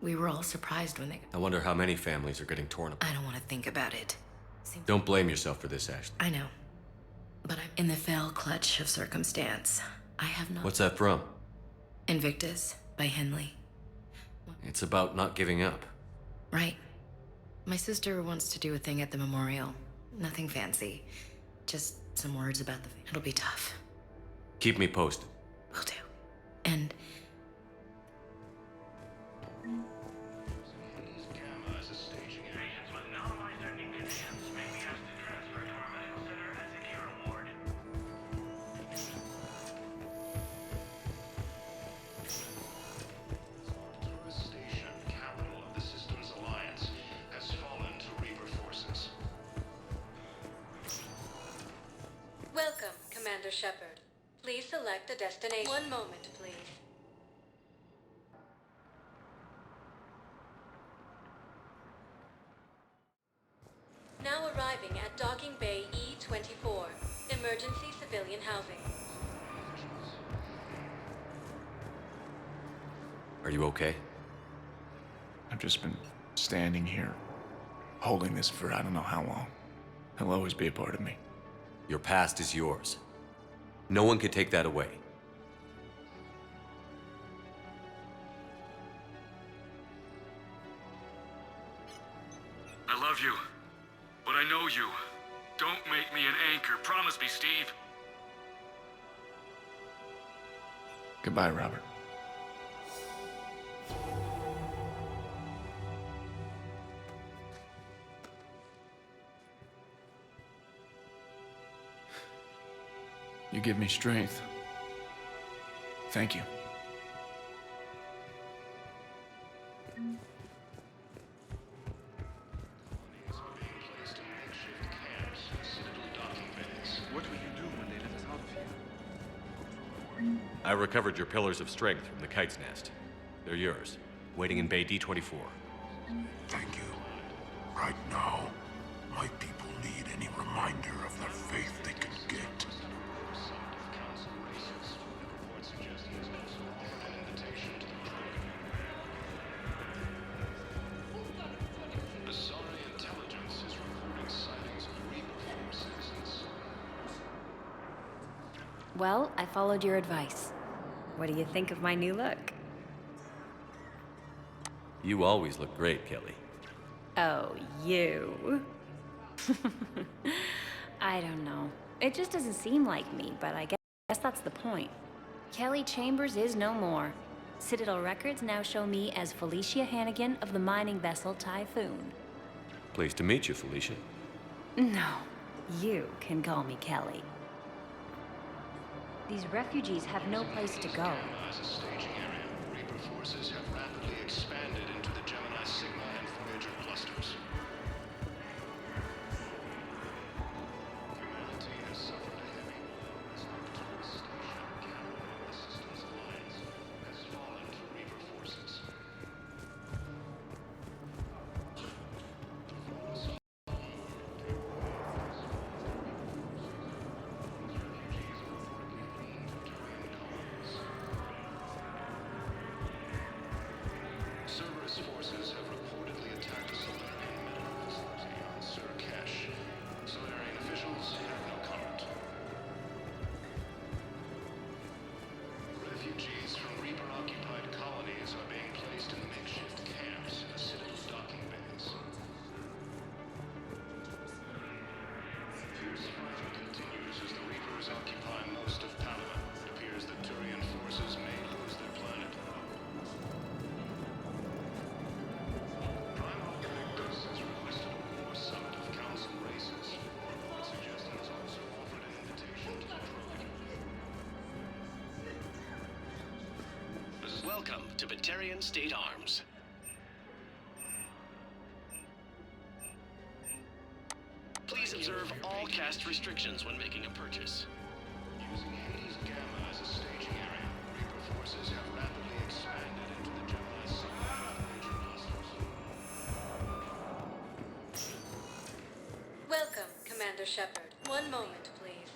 We were all surprised when they... I wonder how many families are getting torn apart. I don't want to think about it. Don't blame yourself for this, Ashley. I know. But I'm in the fell clutch of circumstance. I have not... What's that from? Invictus by Henley. It's about not giving up. Right. My sister wants to do a thing at the memorial. Nothing fancy. Just some words about the... It'll be tough. Keep me posted. Will do. And... Welcome, Commander Shepard. Please select a destination. One moment, please. Now arriving at Docking Bay E-24, emergency civilian housing. Are you okay? I've just been standing here, holding this for I don't know how long. He'll always be a part of me. Your past is yours. No one can take that away. I love you, but I know you. Don't make me an anchor. Promise me, Steve. Goodbye, Robert. You give me strength. Thank you. What will you do when they let us out of here? I recovered your pillars of strength from the kite's nest. They're yours, waiting in Bay D-24. Thank you. Right now, my people need any reminder of their faith they can get. Well, I followed your advice. What do you think of my new look? You always look great, Kelly. Oh, you. I don't know. It just doesn't seem like me, but I guess that's the point. Kelly Chambers is no more. Citadel records now show me as Felicia Hannigan of the mining vessel Typhoon. Pleased to meet you, Felicia. No, you can call me Kelly. These refugees have no place to go. As a staging area, Reaper forces have rapidly expanded into the Gemini Sigma and Voyager clusters. Humanity has suffered a heavy blow as Arcturus Station Capital Assistance Alliance has fallen to Reaper forces. Cerberus forces have reportedly attacked a Solarian medical facility on Cerberus. Solarian officials have no comment. Refugees from Reaper-occupied colonies are being placed in makeshift camps in the Citadel's docking bays. Fierce fighting continues as the Reapers occupy most of Palaven. It appears that Turian forces may lose their planet. Has requested a war summit of council races. It suggests he has also offered an invitation to the Krogan. Welcome to Batarian State Arms. Please observe all caste restrictions when making a purchase. Using Hades Gamma as a staging area, Reaper forces have rapidly expanded into the Gemini Sigma and Voyager clusters. Welcome, Commander Shepard. One moment, please.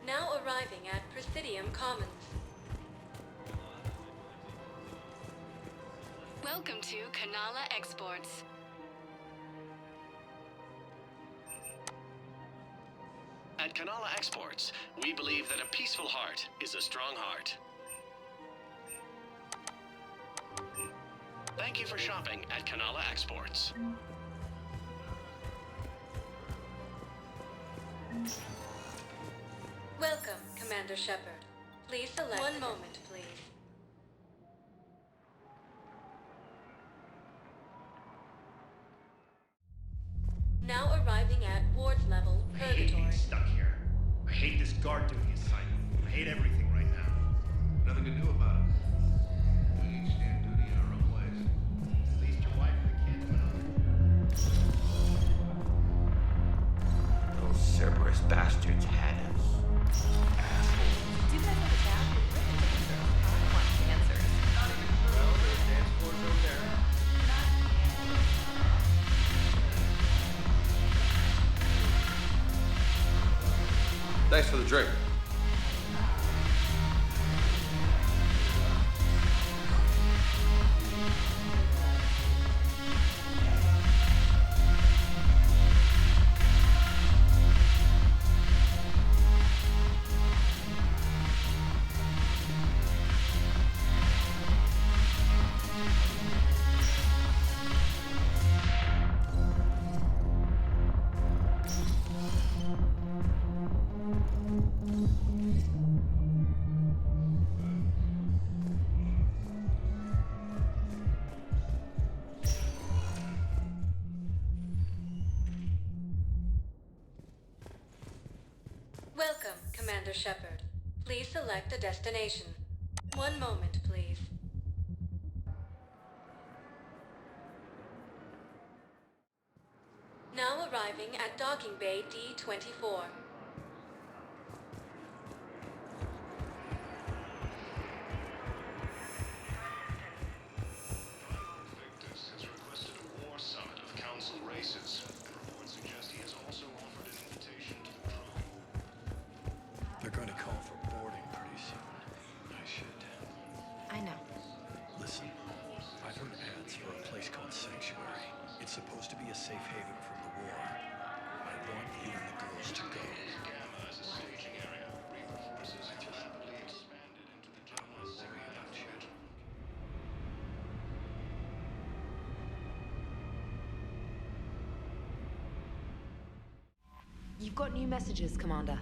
Now arriving at Presidium Commons. Welcome to Kanala Exports. At Kanala Exports, we believe that a peaceful heart is a strong heart. Thank you for shopping at Kanala Exports. Welcome, Commander Shepard. Please select... One moment, please. Now arriving at ward level I hate being purgatory. stuck here. I hate this guard duty assignment. I hate everything right now. Nothing to do about it. We each stand duty in our own ways. At least your wife and the kids went on. Those Cerberus bastards had us. Assholes. Do you guys have a tab? We're in danger. I want answers. Well, there's dance floors over there. Thanks for the drink. Welcome, Commander Shepard. Please select a destination. One moment, please. Now arriving at Docking Bay D-24. Victus has requested a war summit of council races, and reports suggest he has also offered an invitation to the Krogan. They're going to call for boarding pretty soon. I should. I know. Listen, I've heard ads for a place called Sanctuary. It's supposed to be a safe haven from the war. I even the girls to go. Gamma as a staging area. Reaper forces have rapidly expanded into the Gemini schedule. You've got new messages, Commander.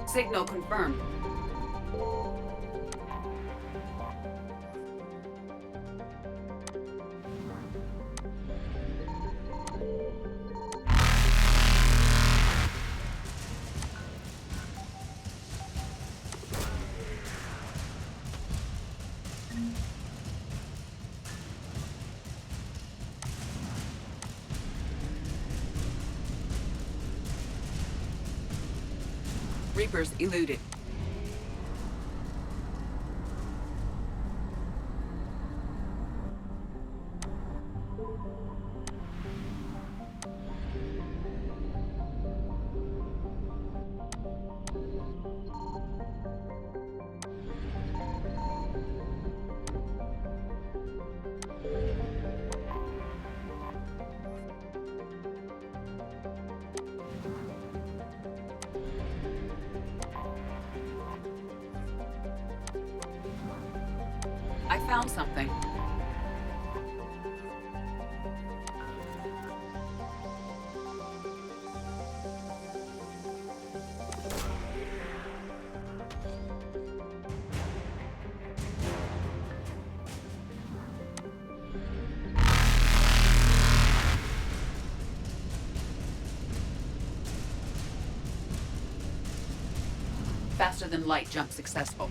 Signal confirmed. Reapers eluded. I found something. faster than light jump successful.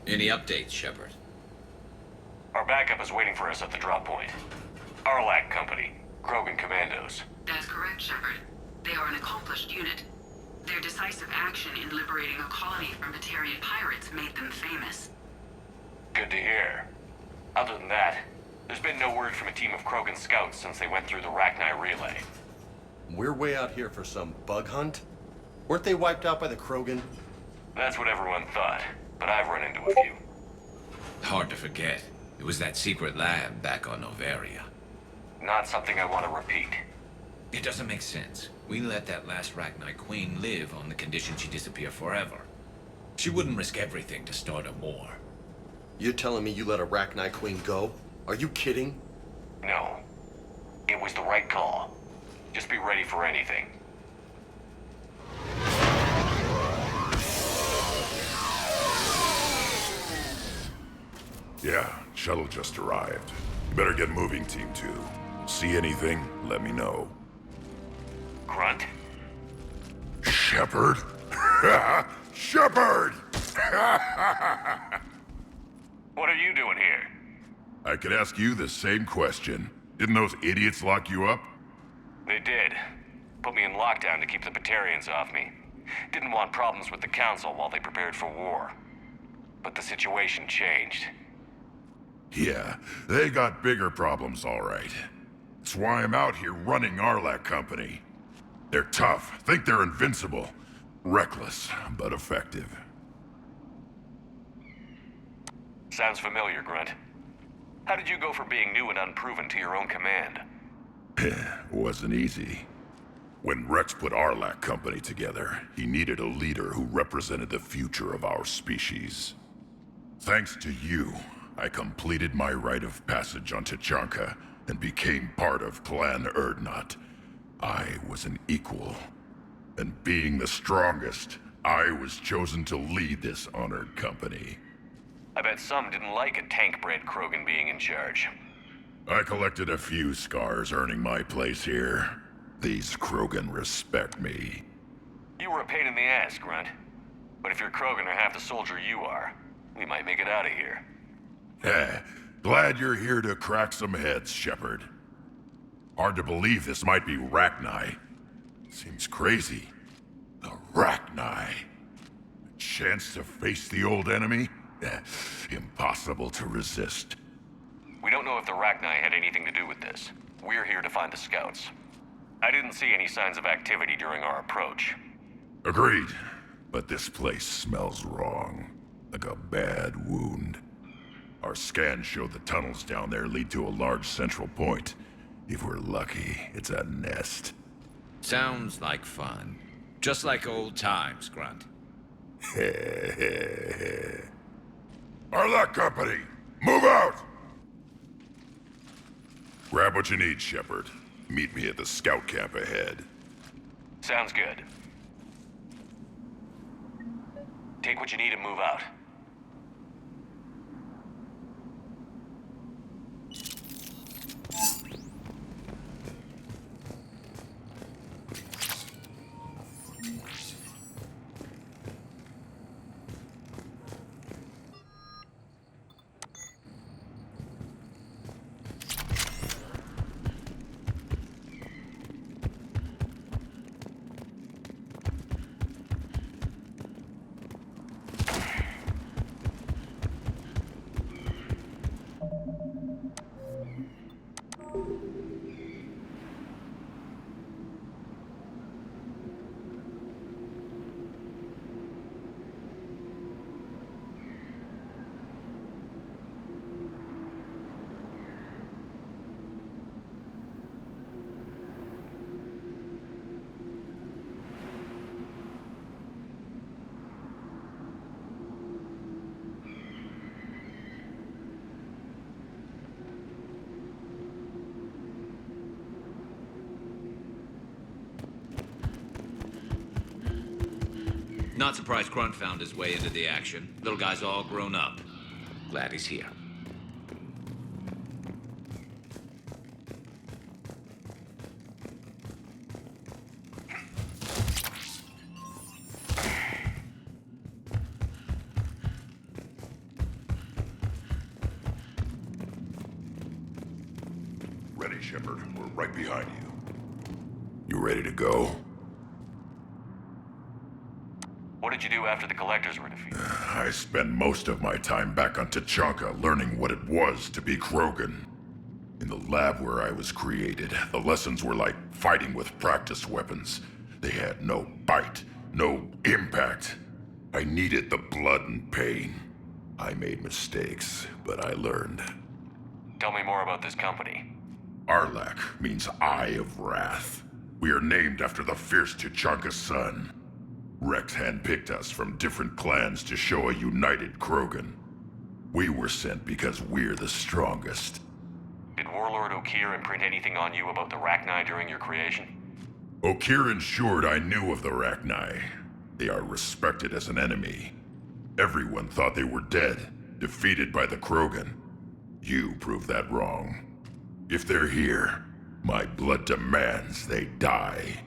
Any updates, Shepard? Our backup is waiting for us at the drop point. Arlac Company, Krogan Commandos. That's correct, Shepard. They are an accomplished unit. Their decisive action in liberating a colony from Batarian pirates made them famous. Good to hear. Other than that, there's been no word from a team of Krogan scouts since they went through the Racchi relay. We're way out here for some bug hunt? Weren't they wiped out by the Krogan? That's what everyone thought, but I've run into a few. Hard to forget. It was that secret lab back on Novaria. Not something I want to repeat. It doesn't make sense. We let that last Racchi queen live on the condition she disappear forever. She wouldn't risk everything to start a war. You're telling me you let a Racchi queen go? Are you kidding? No. It was the right call. Just be ready for anything. Yeah, shuttle just arrived. You better get moving, Team 2. See anything, let me know. Grunt? Shepard? Shepard! What are you doing here? I could ask you the same question. Didn't those idiots lock you up? They did. Put me in lockdown to keep the Batarians off me. Didn't want problems with the Council while they prepared for war. But the situation changed. Yeah, they got bigger problems, all right. That's why I'm out here running Arlac Company. They're tough, think they're invincible. Reckless, but effective. Sounds familiar, Grunt. How did you go from being new and unproven to your own command? Wasn't easy. When Rex put Arlac Company together, he needed a leader who represented the future of our species. Thanks to you, I completed my rite of passage on Tachanka and became part of Clan Erdnot. I was an equal. And being the strongest, I was chosen to lead this honored company. I bet some didn't like a tank-bred Krogan being in charge. I collected a few scars earning my place here. These Krogan respect me. You were a pain in the ass, Grunt. But if you're Krogan or half the soldier you are, we might make it out of here. Glad you're here to crack some heads, Shepard. Hard to believe this might be Rachni. Seems crazy. The Rachni. A chance to face the old enemy? Impossible to resist. We don't know if the Rachni had anything to do with this. We're here to find the scouts. I didn't see any signs of activity during our approach. Agreed. But this place smells wrong. Like a bad wound. Our scans show the tunnels down there lead to a large central point. If we're lucky, it's a nest. Sounds like fun. Just like old times, Grunt. Arlac Company, move out! Grab what you need, Shepard. Meet me at the scout camp ahead. Sounds good. Take what you need and move out. Not surprised Grunt found his way into the action. Little guy's all grown up. Glad he's here. Ready, Shepard. We're right behind you. You ready to go? What did you do after the Collectors were defeated? I spent most of my time back on Tachanka learning what it was to be Krogan. In the lab where I was created, the lessons were like fighting with practice weapons. They had no bite, no impact. I needed the blood and pain. I made mistakes, but I learned. Tell me more about this company. Arlac means Eye of Wrath. We are named after the fierce Tachanka sun. Rex handpicked us from different clans to show a united Krogan. We were sent because we're the strongest. Did Warlord Okeer imprint anything on you about the Rachni during your creation? Okeer ensured I knew of the Rachni. They are respected as an enemy. Everyone thought they were dead, defeated by the Krogan. You proved that wrong. If they're here, my blood demands they die.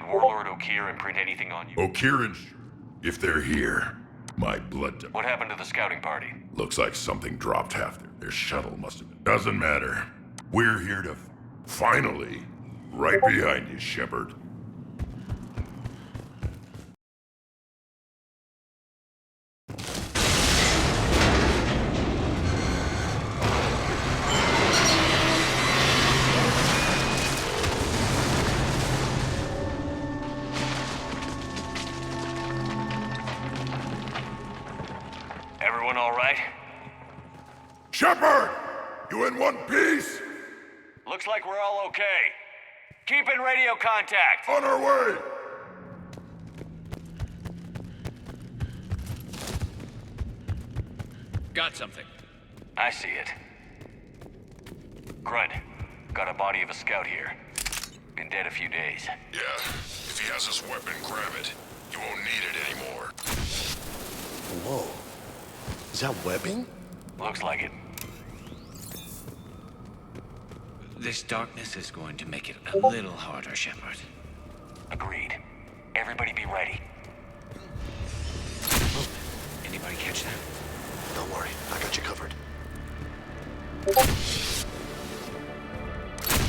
Warlord O'Keer imprint anything on you? O'Keer and if they're here, my blood... What happened to the scouting party? Looks like something dropped half their shuttle must have been. Doesn't matter. We're here to... Finally! Right behind you, Shepard. Everyone all right? Shepard! You in one piece? Looks like we're all okay. Keep in radio contact. On our way! Got something. I see it. Grunt, got a body of a scout here. Been dead a few days. Yeah, if he has his weapon, grab it. You won't need it anymore. Whoa. Is that webbing? Looks like it. This darkness is going to make it a little harder, Shepard. Agreed. Everybody be ready. Anybody catch that? Don't worry, I got you covered.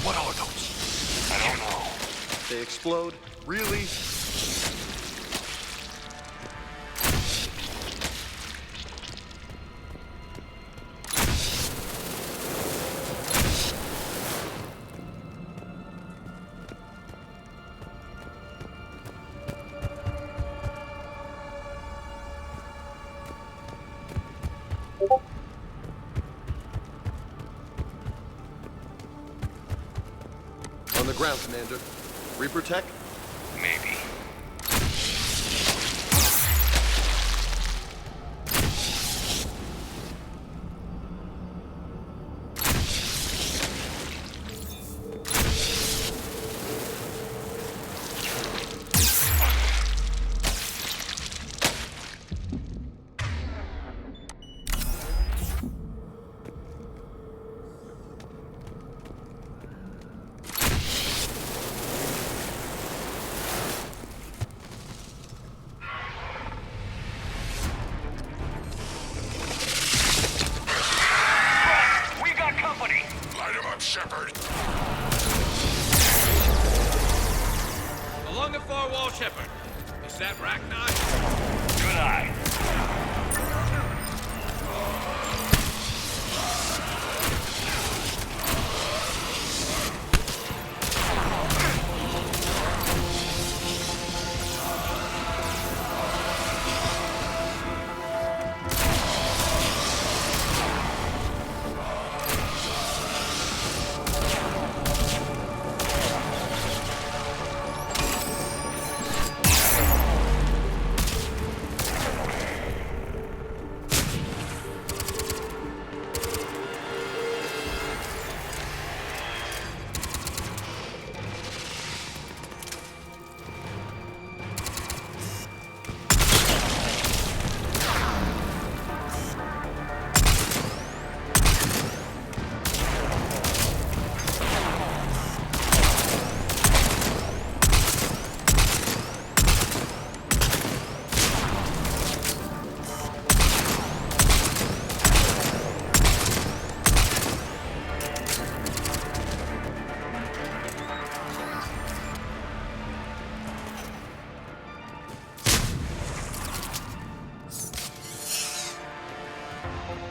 What are those? I don't know. They explode? Really? On the ground, Commander. Reaper tech? Maybe. Shepard. Along the far wall, Shepard. Is that Racchi? Good eye.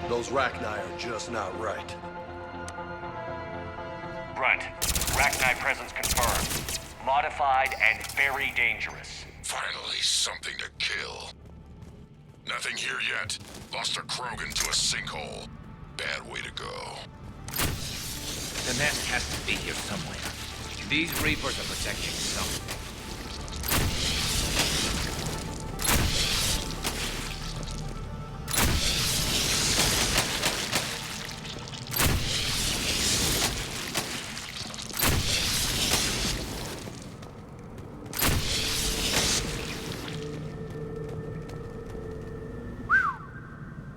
Those Racchi are just not right. Grunt, Racchi presence confirmed. Modified and very dangerous. Finally, something to kill. Nothing here yet. Lost a Krogan to a sinkhole. Bad way to go. The nest has to be here somewhere. These Reapers are protecting something.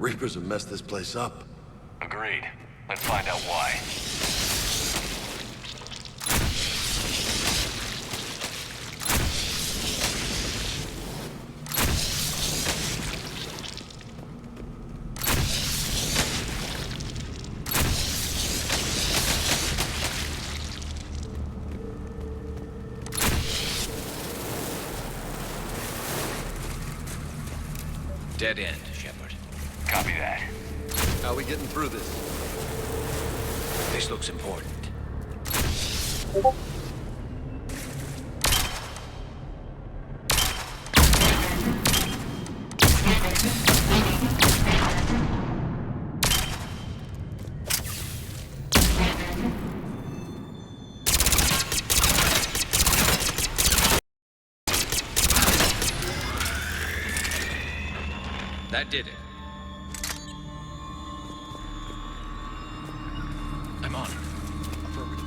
Reapers have messed this place up. Agreed. Let's find out why. Dead end, Shepard. Copy that. How are we getting through this? This looks important. That did it. I'm on it. Affirmative.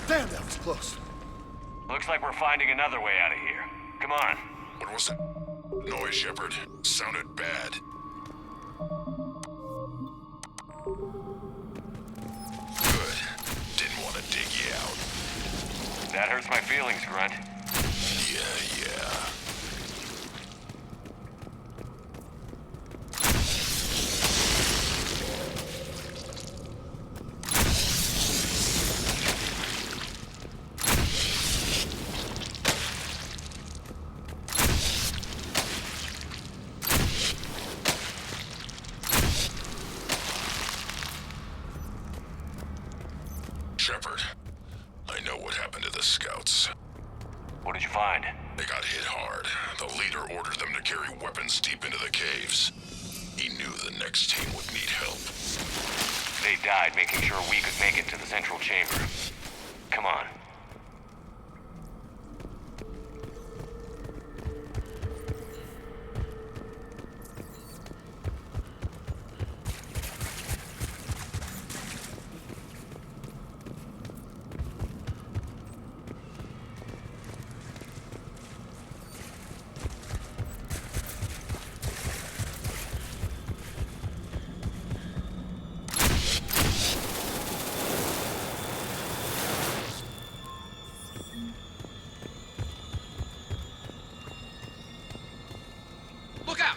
Damn, that was close. Looks like we're finding another way out of here. Come on. What was that noise, Shepard? Sounded bad. Good. Didn't want to dig you out. That hurts my feelings, Grunt. Yeah. Shepard, I know what happened to the scouts. What did you find? They got hit hard. The leader ordered them to carry weapons deep into the caves. He knew the next team would need help. They died making sure we could make it to the central chamber. Come on. Look out!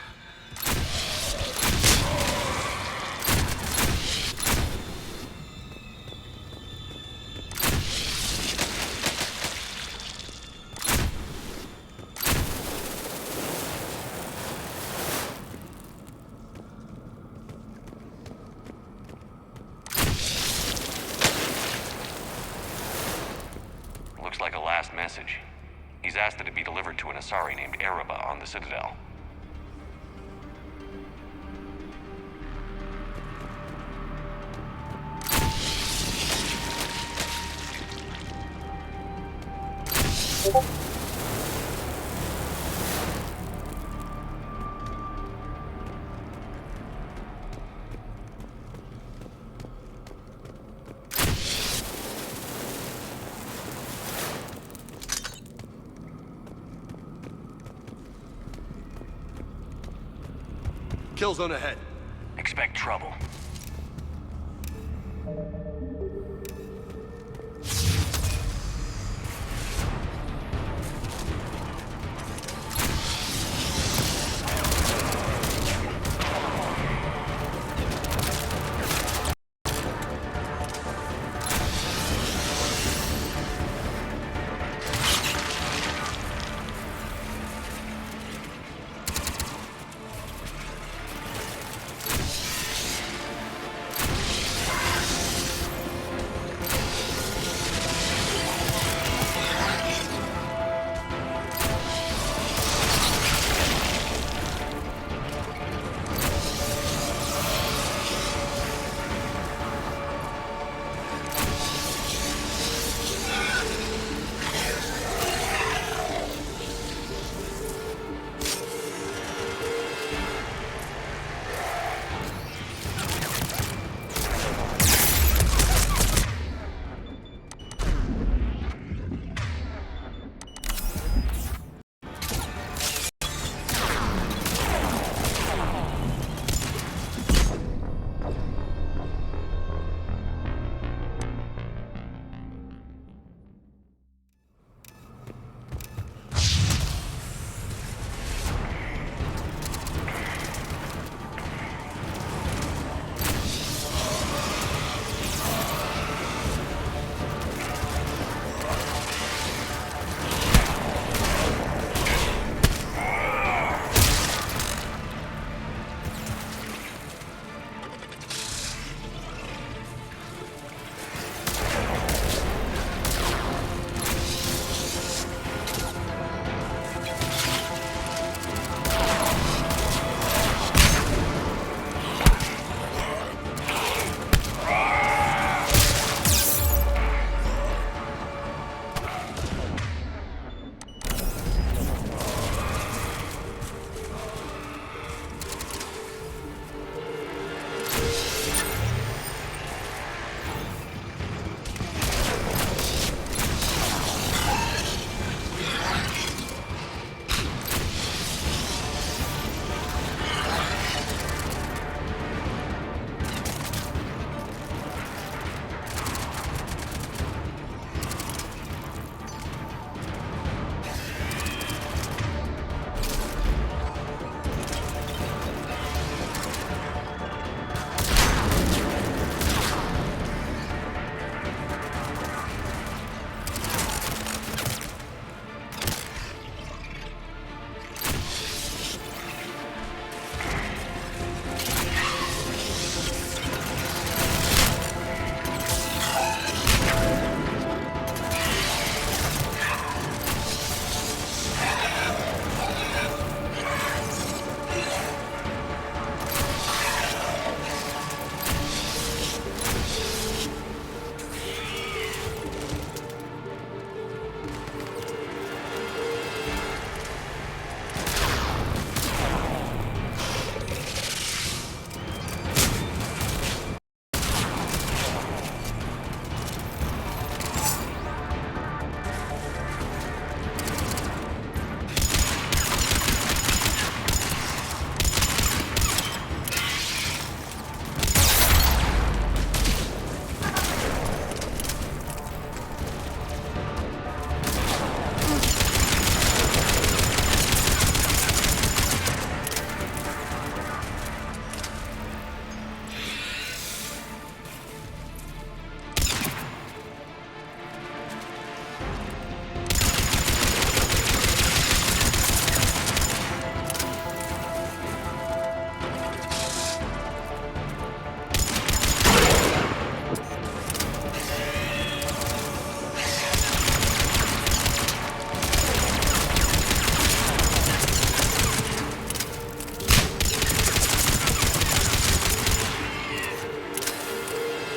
Looks like a last message. He's asked that it be delivered to an Asari named Ereba on the Citadel. Kill zone ahead. Expect trouble.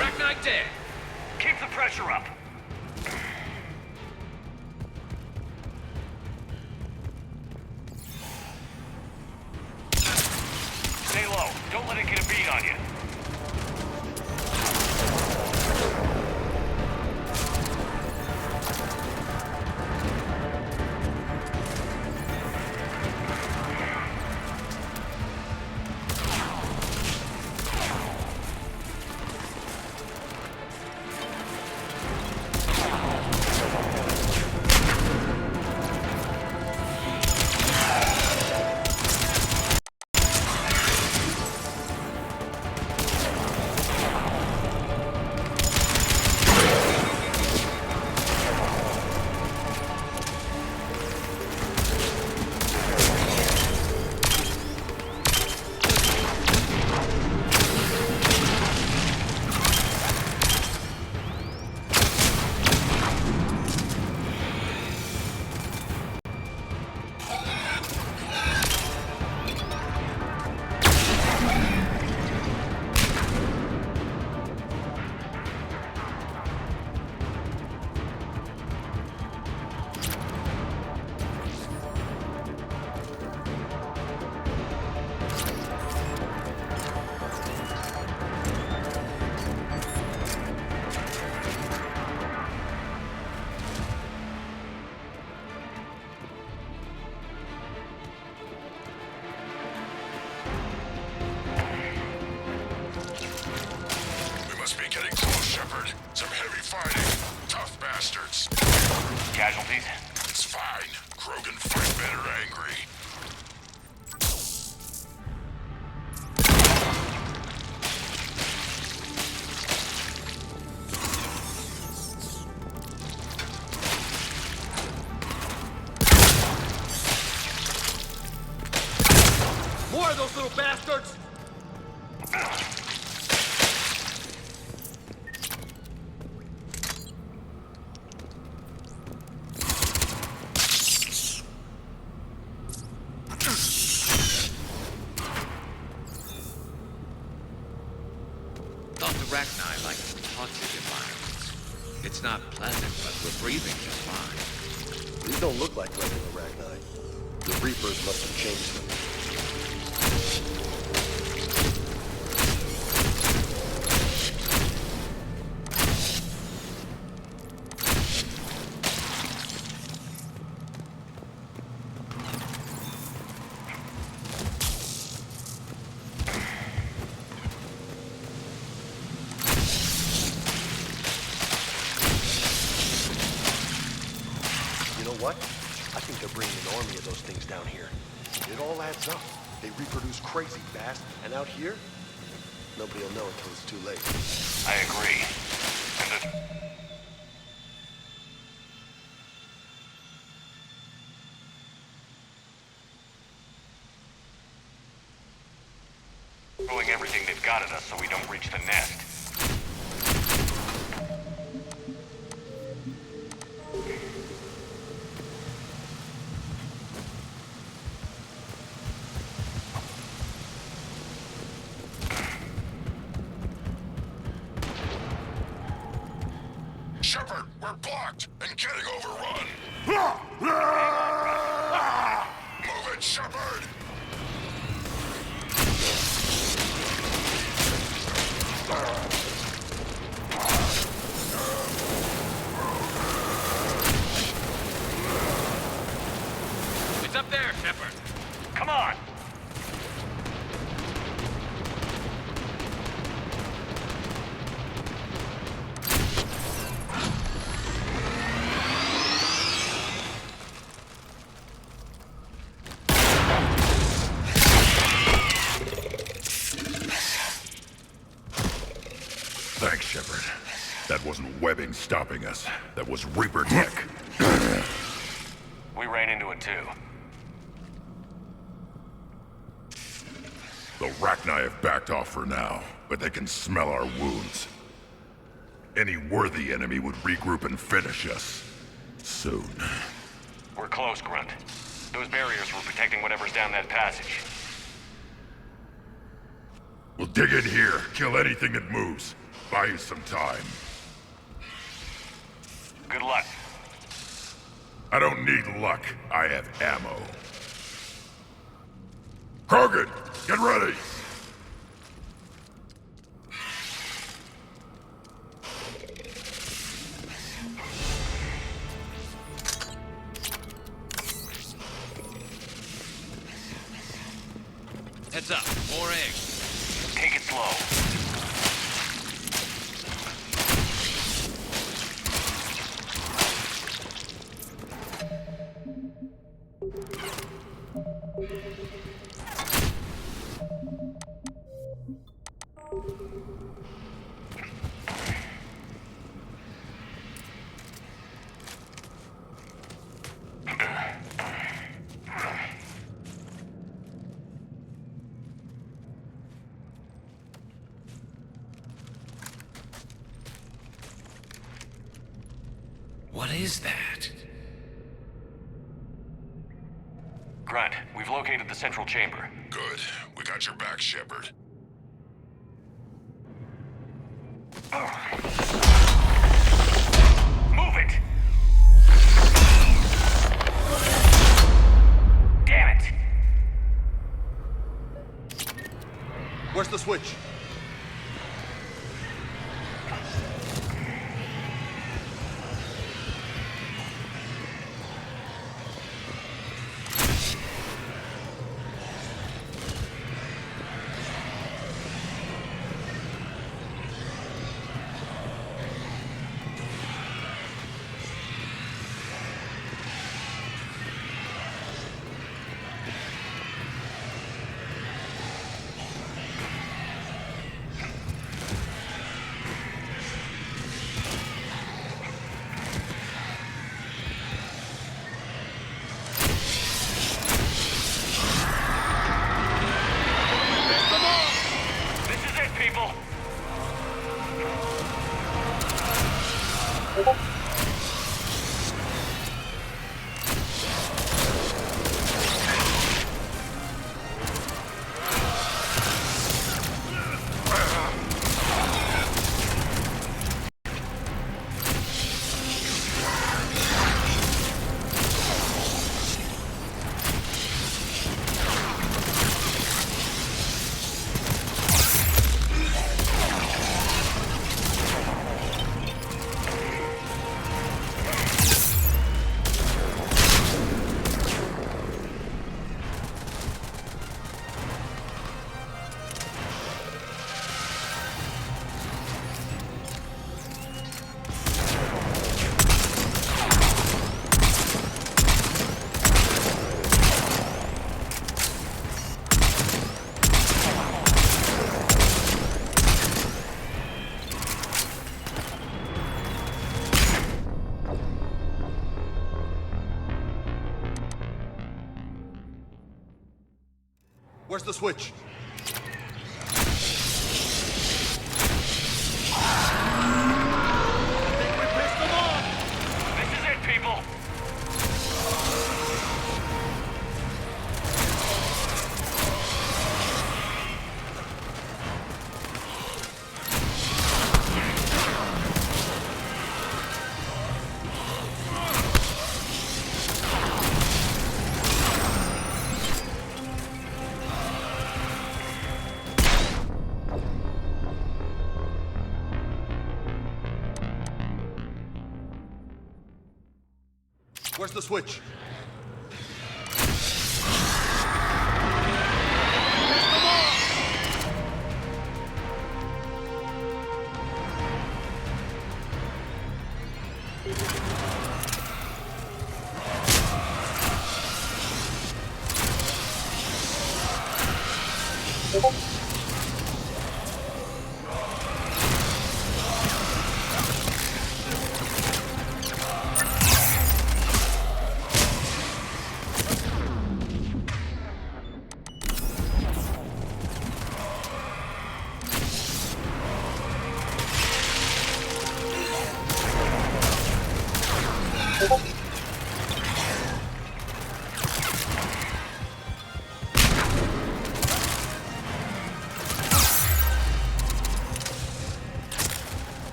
Racchi dead. Keep the pressure up. Stay low. Don't let it get a beat on you. Casualties? It's fine. Krogan fight better angry. More of those little bastards! Racchi like toxic environments. It's not pleasant, but we're breathing just fine. These don't look like regular Racchi. The Reapers must have changed them. What? I think they're bringing an army of those things down here. It all adds up. They reproduce crazy fast, and out here, nobody will know until it's too late. I agree. And throwing everything they've got at us so we don't reach the nest. Shepard, we're blocked and getting overrun. Move it, Shepard! It's up there, Shepard. Come on! Thanks, Shepard. That wasn't webbing stopping us. That was Reaper tech. We ran into it too. The Racchi have backed off for now, but they can smell our wounds. Any worthy enemy would regroup and finish us. Soon. We're close, Grunt. Those barriers were protecting whatever's down that passage. We'll dig in here, kill anything that moves. Buy you some time. Good luck. I don't need luck. I have ammo. Krogan, get ready! Heads up, more eggs. Take it slow. What is that? Grunt, we've located the central chamber. Good. We got your back, Shepard. Move it! Damn it! Where's the switch? Where's the switch? This is it, people! Where's the switch?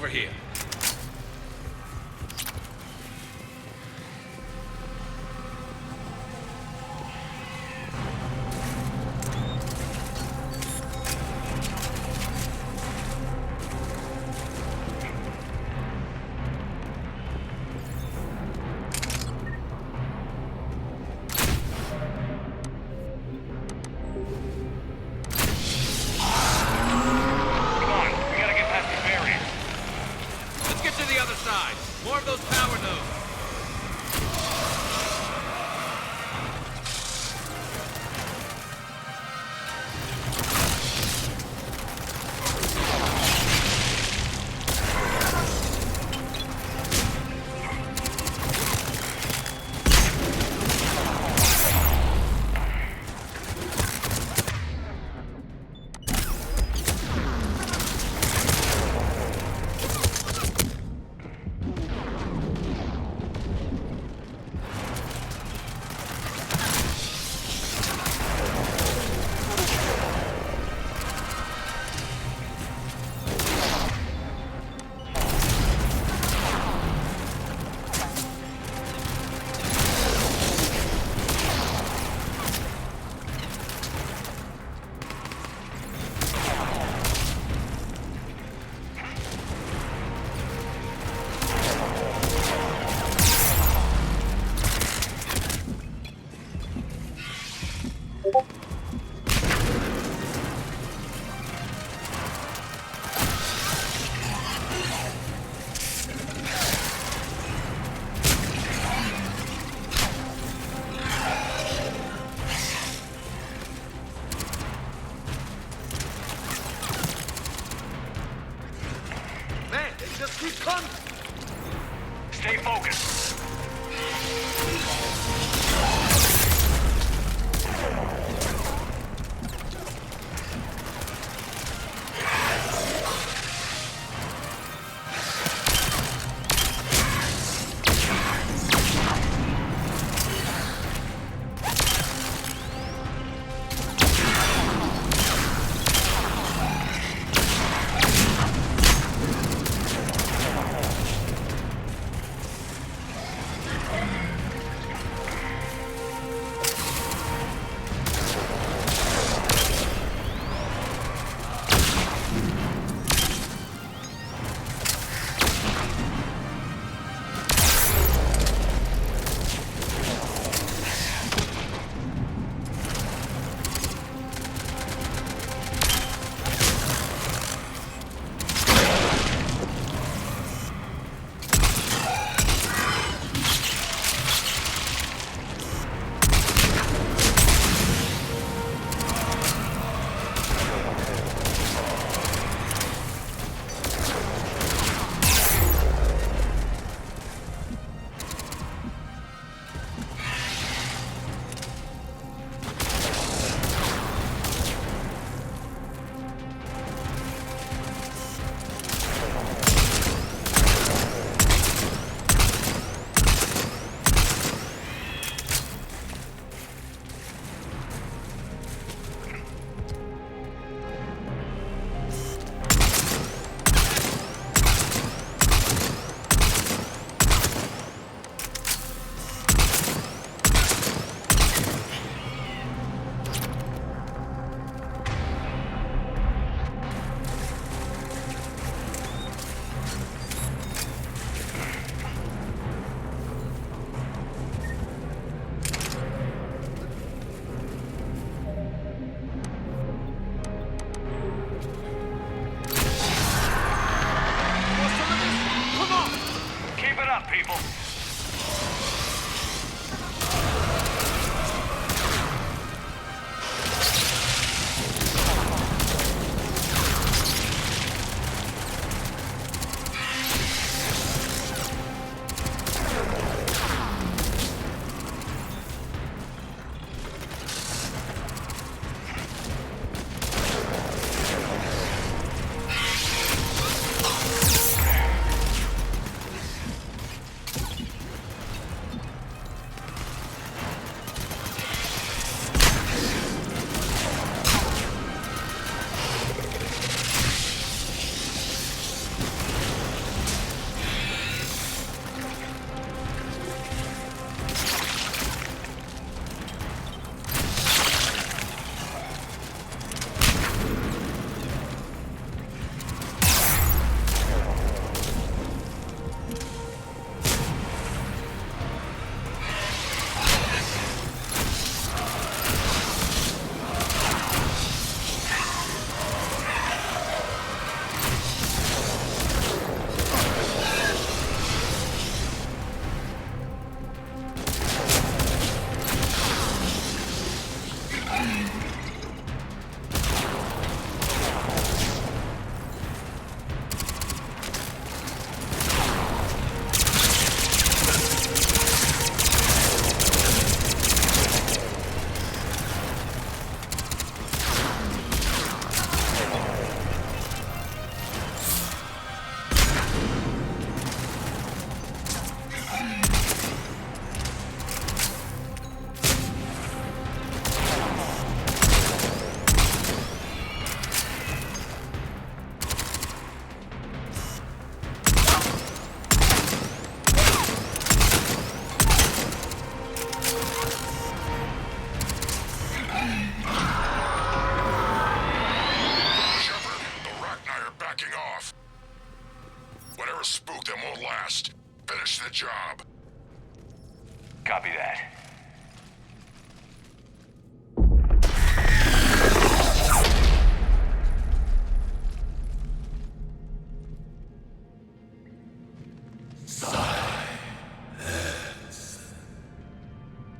over here. More of those power nodes. Stay focused.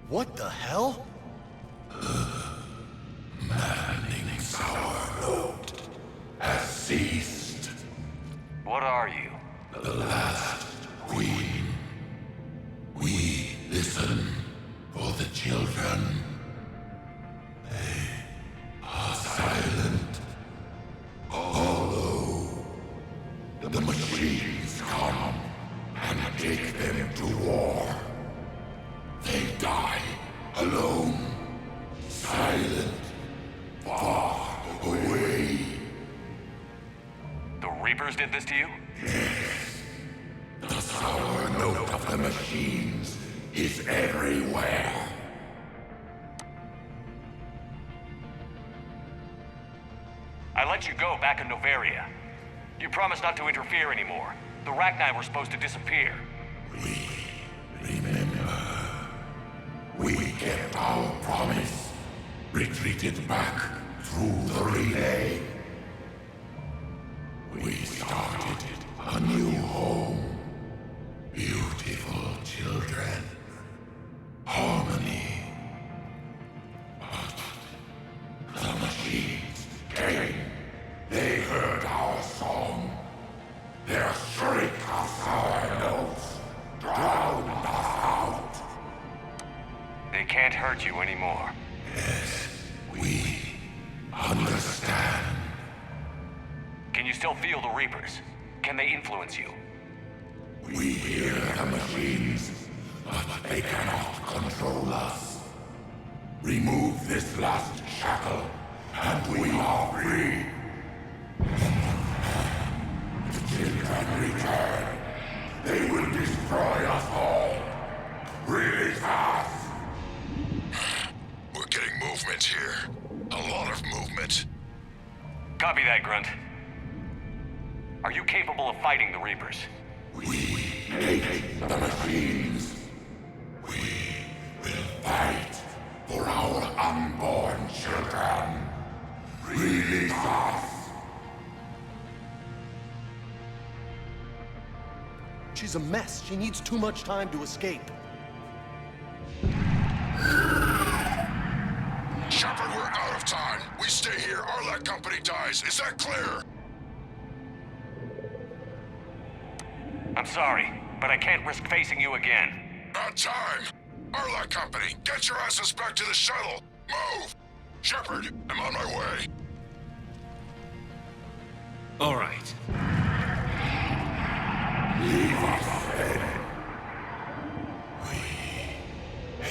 What the hell? Manning's our note has ceased. What are you? The last queen. We listen for the children. They are silent. Although the machines come and take them to war, they die alone, silent, far away. The Reapers did this to you? The sour note of the machines is everywhere. I let you go back in Novaria. You promised not to interfere anymore. The Racchi were supposed to disappear. Remember, we kept our promise, retreated back through the relay. We started a new home. Beautiful children. Harmony. But the machines came. They heard our song. Their shriek of sour notes drowned us out. They can't hurt you anymore. Yes, we understand. Can you still feel the Reapers? Can they influence you? We hear the machines, but they cannot control us. Remove this last shackle, and we are free. The children return. They will destroy us all. Release us. We're getting movement here. A lot of movement. Copy that, Grunt. Are you capable of fighting the Reapers? We hate the machines. We will fight for our unborn children. Release us. She's a mess. She needs too much time to escape. Shepard, we're out of time. We stay here, our company dies. Is that clear? I'm sorry, but I can't risk facing you again. About time. Arlac Company, get your asses back to the shuttle. Move! Shepard, I'm on my way. All right. Leave us then. We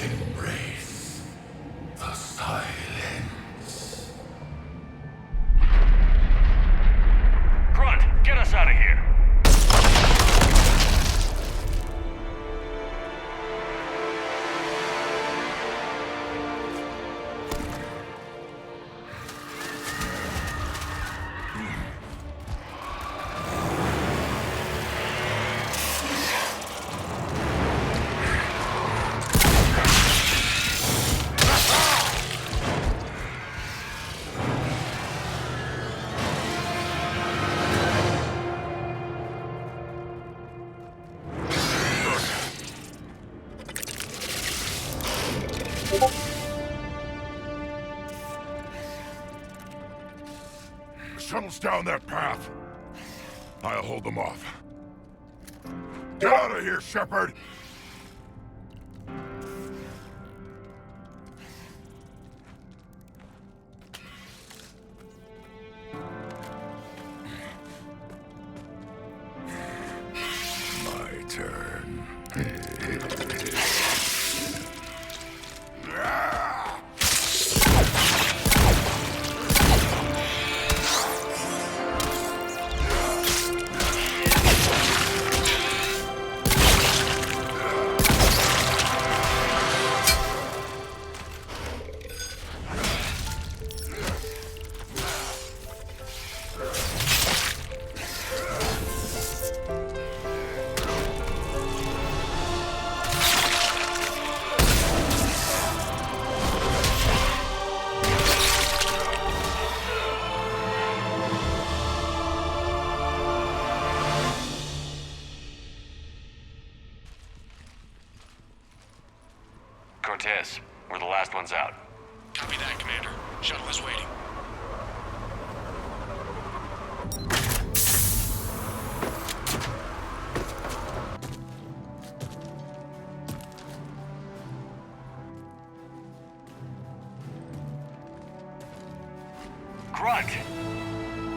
embrace the silence. Grunt, get us out of here. Shuttle's down that path. I'll hold them off. Get out of here, Shepard! My turn. Grunt is. We're the last ones out. Copy that, Commander. Shuttle is waiting. Grunt!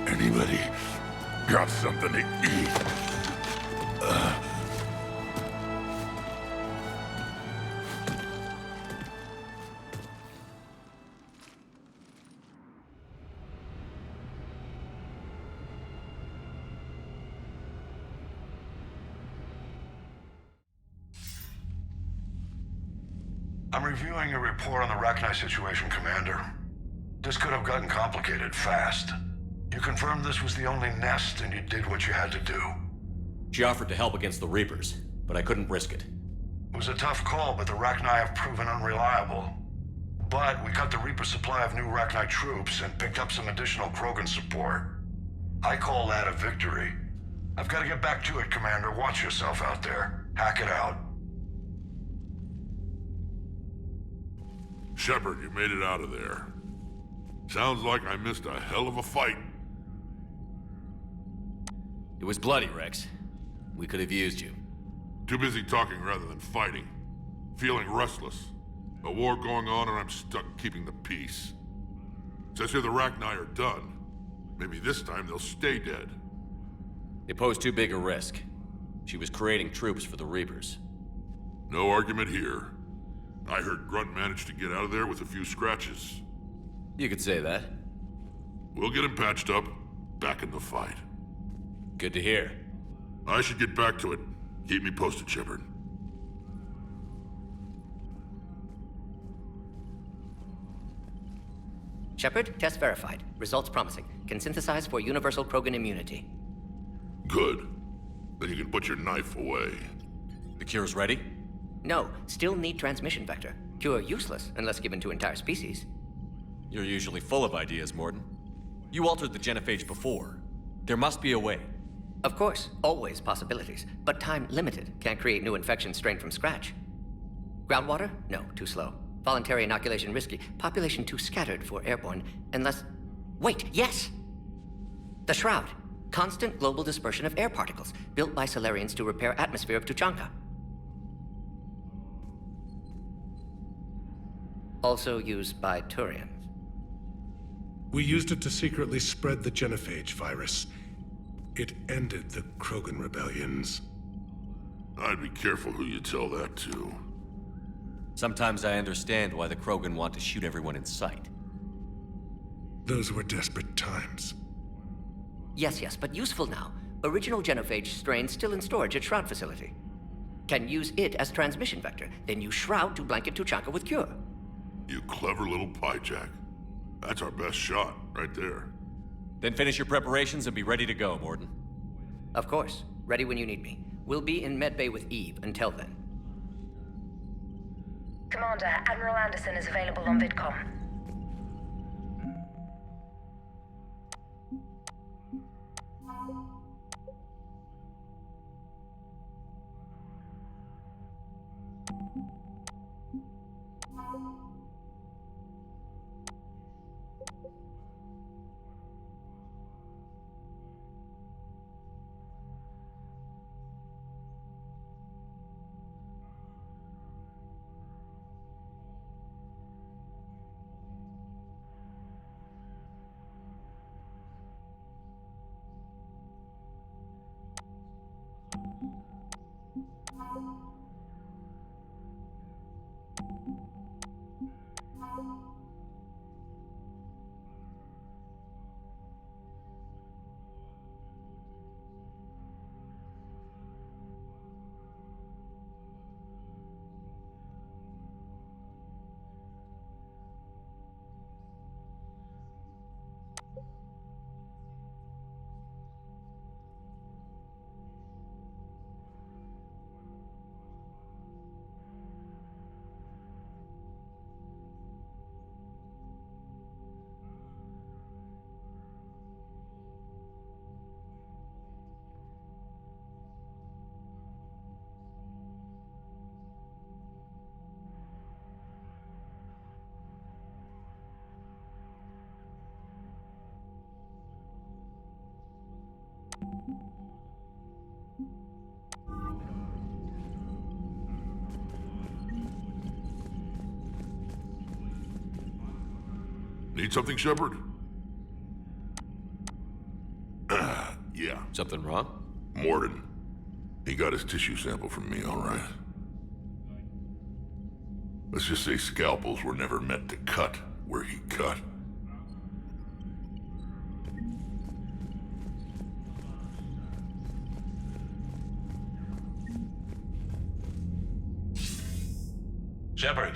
Anybody got something to eat? I'm reviewing your report on the Racchi situation, Commander. This could have gotten complicated fast. You confirmed this was the only nest and you did what you had to do. She offered to help against the Reapers, but I couldn't risk it. It was a tough call, but the Racchi have proven unreliable. But we cut the Reaper supply of new Racchi troops and picked up some additional Krogan support. I call that a victory. I've got to get back to it, Commander. Watch yourself out there. Hack it out. Shepard, you made it out of there. Sounds like I missed a hell of a fight. It was bloody, Rex. We could have used you. Too busy talking rather than fighting. Feeling restless. A war going on and I'm stuck keeping the peace. Says here the Racchi are done. Maybe this time they'll stay dead. It posed too big a risk. She was creating troops for the Reapers. No argument here. I heard Grunt managed to get out of there with a few scratches. You could say that. We'll get him patched up, back in the fight. Good to hear. I should get back to it. Keep me posted, Shepard. Shepard, test verified. Results promising. Can synthesize for universal Krogan immunity. Good. Then you can put your knife away. The cure's ready? No, still need transmission vector. Cure useless unless given to entire species. You're usually full of ideas, Morden. You altered the genophage before. There must be a way. Of course, always possibilities, but time limited. Can't create new infections strained from scratch. Groundwater? No, too slow. Voluntary inoculation risky. Population too scattered for airborne, unless... Wait, yes! The Shroud. Constant global dispersion of air particles, built by Solarians to repair atmosphere of Tuchanka. Also used by Turians. We used it to secretly spread the genophage virus. It ended the Krogan rebellions. I'd be careful who you tell that to. Sometimes I understand why the Krogan want to shoot everyone in sight. Those were desperate times. Yes, but useful now. Original genophage strain still in storage at Shroud facility. Can use it as transmission vector, then use Shroud to blanket Tuchanka with cure. You clever little piejack. That's our best shot, right there. Then finish your preparations and be ready to go, Morden. Of course. Ready when you need me. We'll be in medbay with Eve until then. Commander, Admiral Anderson is available on VidCom. Need something, Shepard? Yeah. Something wrong? Morden. He got his tissue sample from me, all right. Let's just say scalpels were never meant to cut where he cut. Shepard.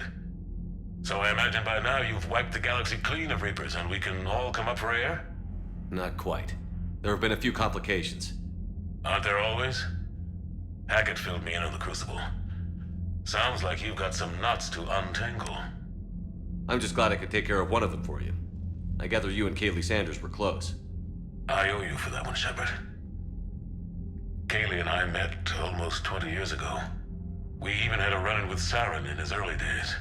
So I imagine by now you've wiped the galaxy clean of Reapers and we can all come up for air? Not quite. There have been a few complications. Aren't there always? Hackett filled me in on the Crucible. Sounds like you've got some knots to untangle. I'm just glad I could take care of one of them for you. I gather you and Kaylee Sanders were close. I owe you for that one, Shepard. Kaylee and I met almost 20 years ago. We even had a run-in with Saren in his early days.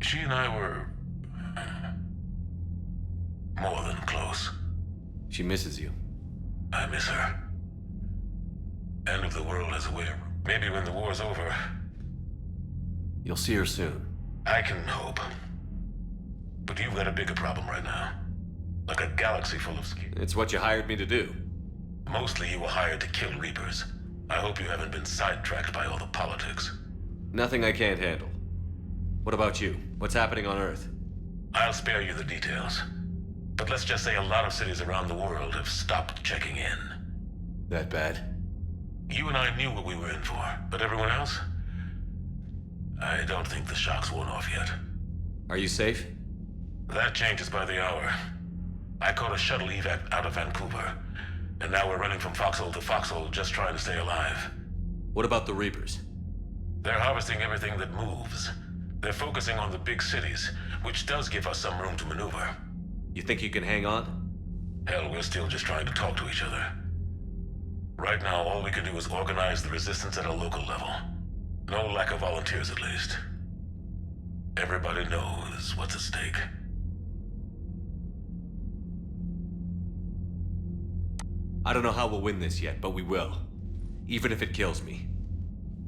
She and I were... more than close. She misses you. I miss her. End of the world as a way of... Maybe when the war's over... You'll see her soon. I can hope. But you've got a bigger problem right now. Like a galaxy full of... It's what you hired me to do. Mostly you were hired to kill Reapers. I hope you haven't been sidetracked by all the politics. Nothing I can't handle. What about you? What's happening on Earth? I'll spare you the details. But let's just say a lot of cities around the world have stopped checking in. That bad? You and I knew what we were in for, but everyone else? I don't think the shock's worn off yet. Are you safe? That changes by the hour. I caught a shuttle evac out of Vancouver, and now we're running from foxhole to foxhole just trying to stay alive. What about the Reapers? They're harvesting everything that moves. They're focusing on the big cities, which does give us some room to maneuver. You think you can hang on? Hell, we're still just trying to talk to each other. Right now, all we can do is organize the resistance at a local level. No lack of volunteers, at least. Everybody knows what's at stake. I don't know how we'll win this yet, but we will. Even if it kills me.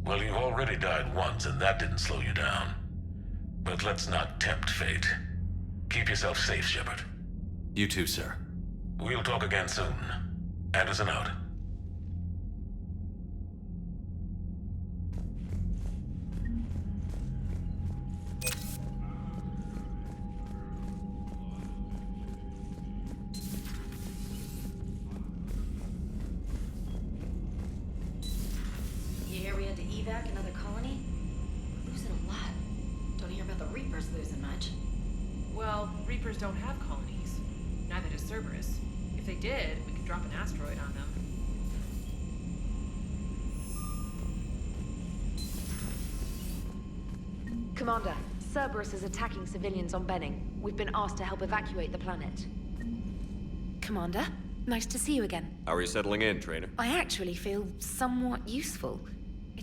Well, you've already died once, and that didn't slow you down. But let's not tempt fate. Keep yourself safe, Shepard. You too, sir. We'll talk again soon. Anderson out. You hear we had to evac another colony? We're losing a lot. Don't hear about the Reapers losing much. Well, Reapers don't have colonies. Neither does Cerberus. If they did, we could drop an asteroid on them. Commander, Cerberus is attacking civilians on Benning. We've been asked to help evacuate the planet. Commander, nice to see you again. How are you settling in, Trainer? I actually feel somewhat useful.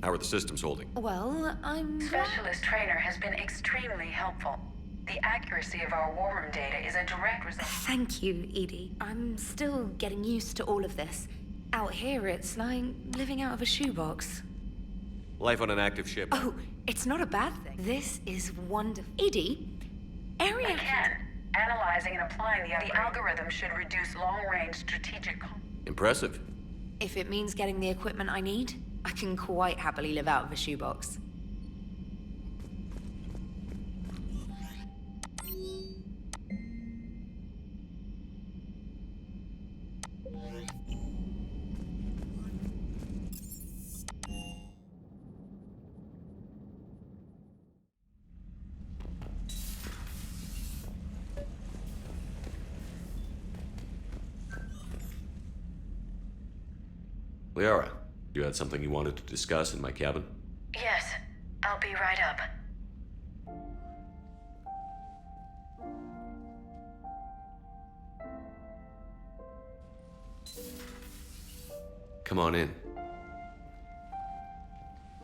How are the systems holding? Well, I'm... Specialist Trainer has been extremely helpful. The accuracy of our war room data is a direct result. Thank you, Edie. I'm still getting used to all of this. Out here, it's like living out of a shoebox. Life on an active ship. Oh, it's not a bad thing. This is wonderful. Edie, area... Again, analyzing and applying the algorithm should reduce long-range strategic... Impressive. If it means getting the equipment I need, I can quite happily live out of a shoebox. Liara, you had something you wanted to discuss in my cabin? Yes, I'll be right up. Come on in.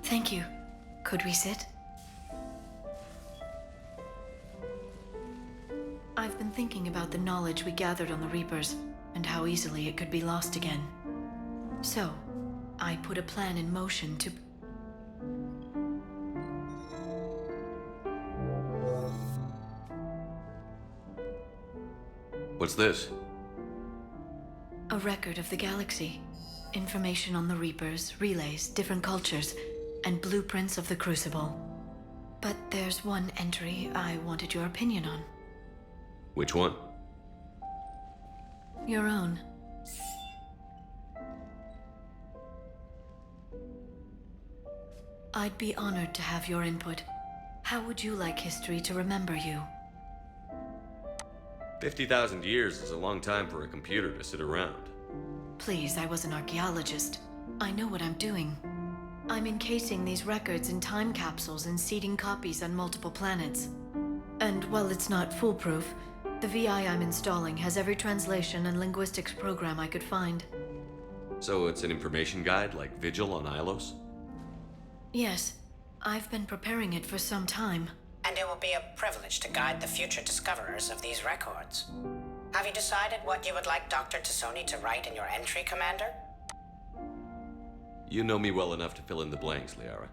Thank you. Could we sit? I've been thinking about the knowledge we gathered on the Reapers, and how easily it could be lost again. So, I put a plan in motion to... What's this? A record of the galaxy. Information on the Reapers, relays, different cultures, and blueprints of the Crucible. But there's one entry I wanted your opinion on. Which one? Your own. I'd be honored to have your input. How would you like history to remember you? 50,000 years is a long time for a computer to sit around. Please, I was an archaeologist. I know what I'm doing. I'm encasing these records in time capsules and seeding copies on multiple planets. And while it's not foolproof, the VI I'm installing has every translation and linguistics program I could find. So it's an information guide like Vigil on Ilos? Yes, I've been preparing it for some time. And it will be a privilege to guide the future discoverers of these records. Have you decided what you would like Dr. Tassoni to write in your entry, Commander? You know me well enough to fill in the blanks, Liara.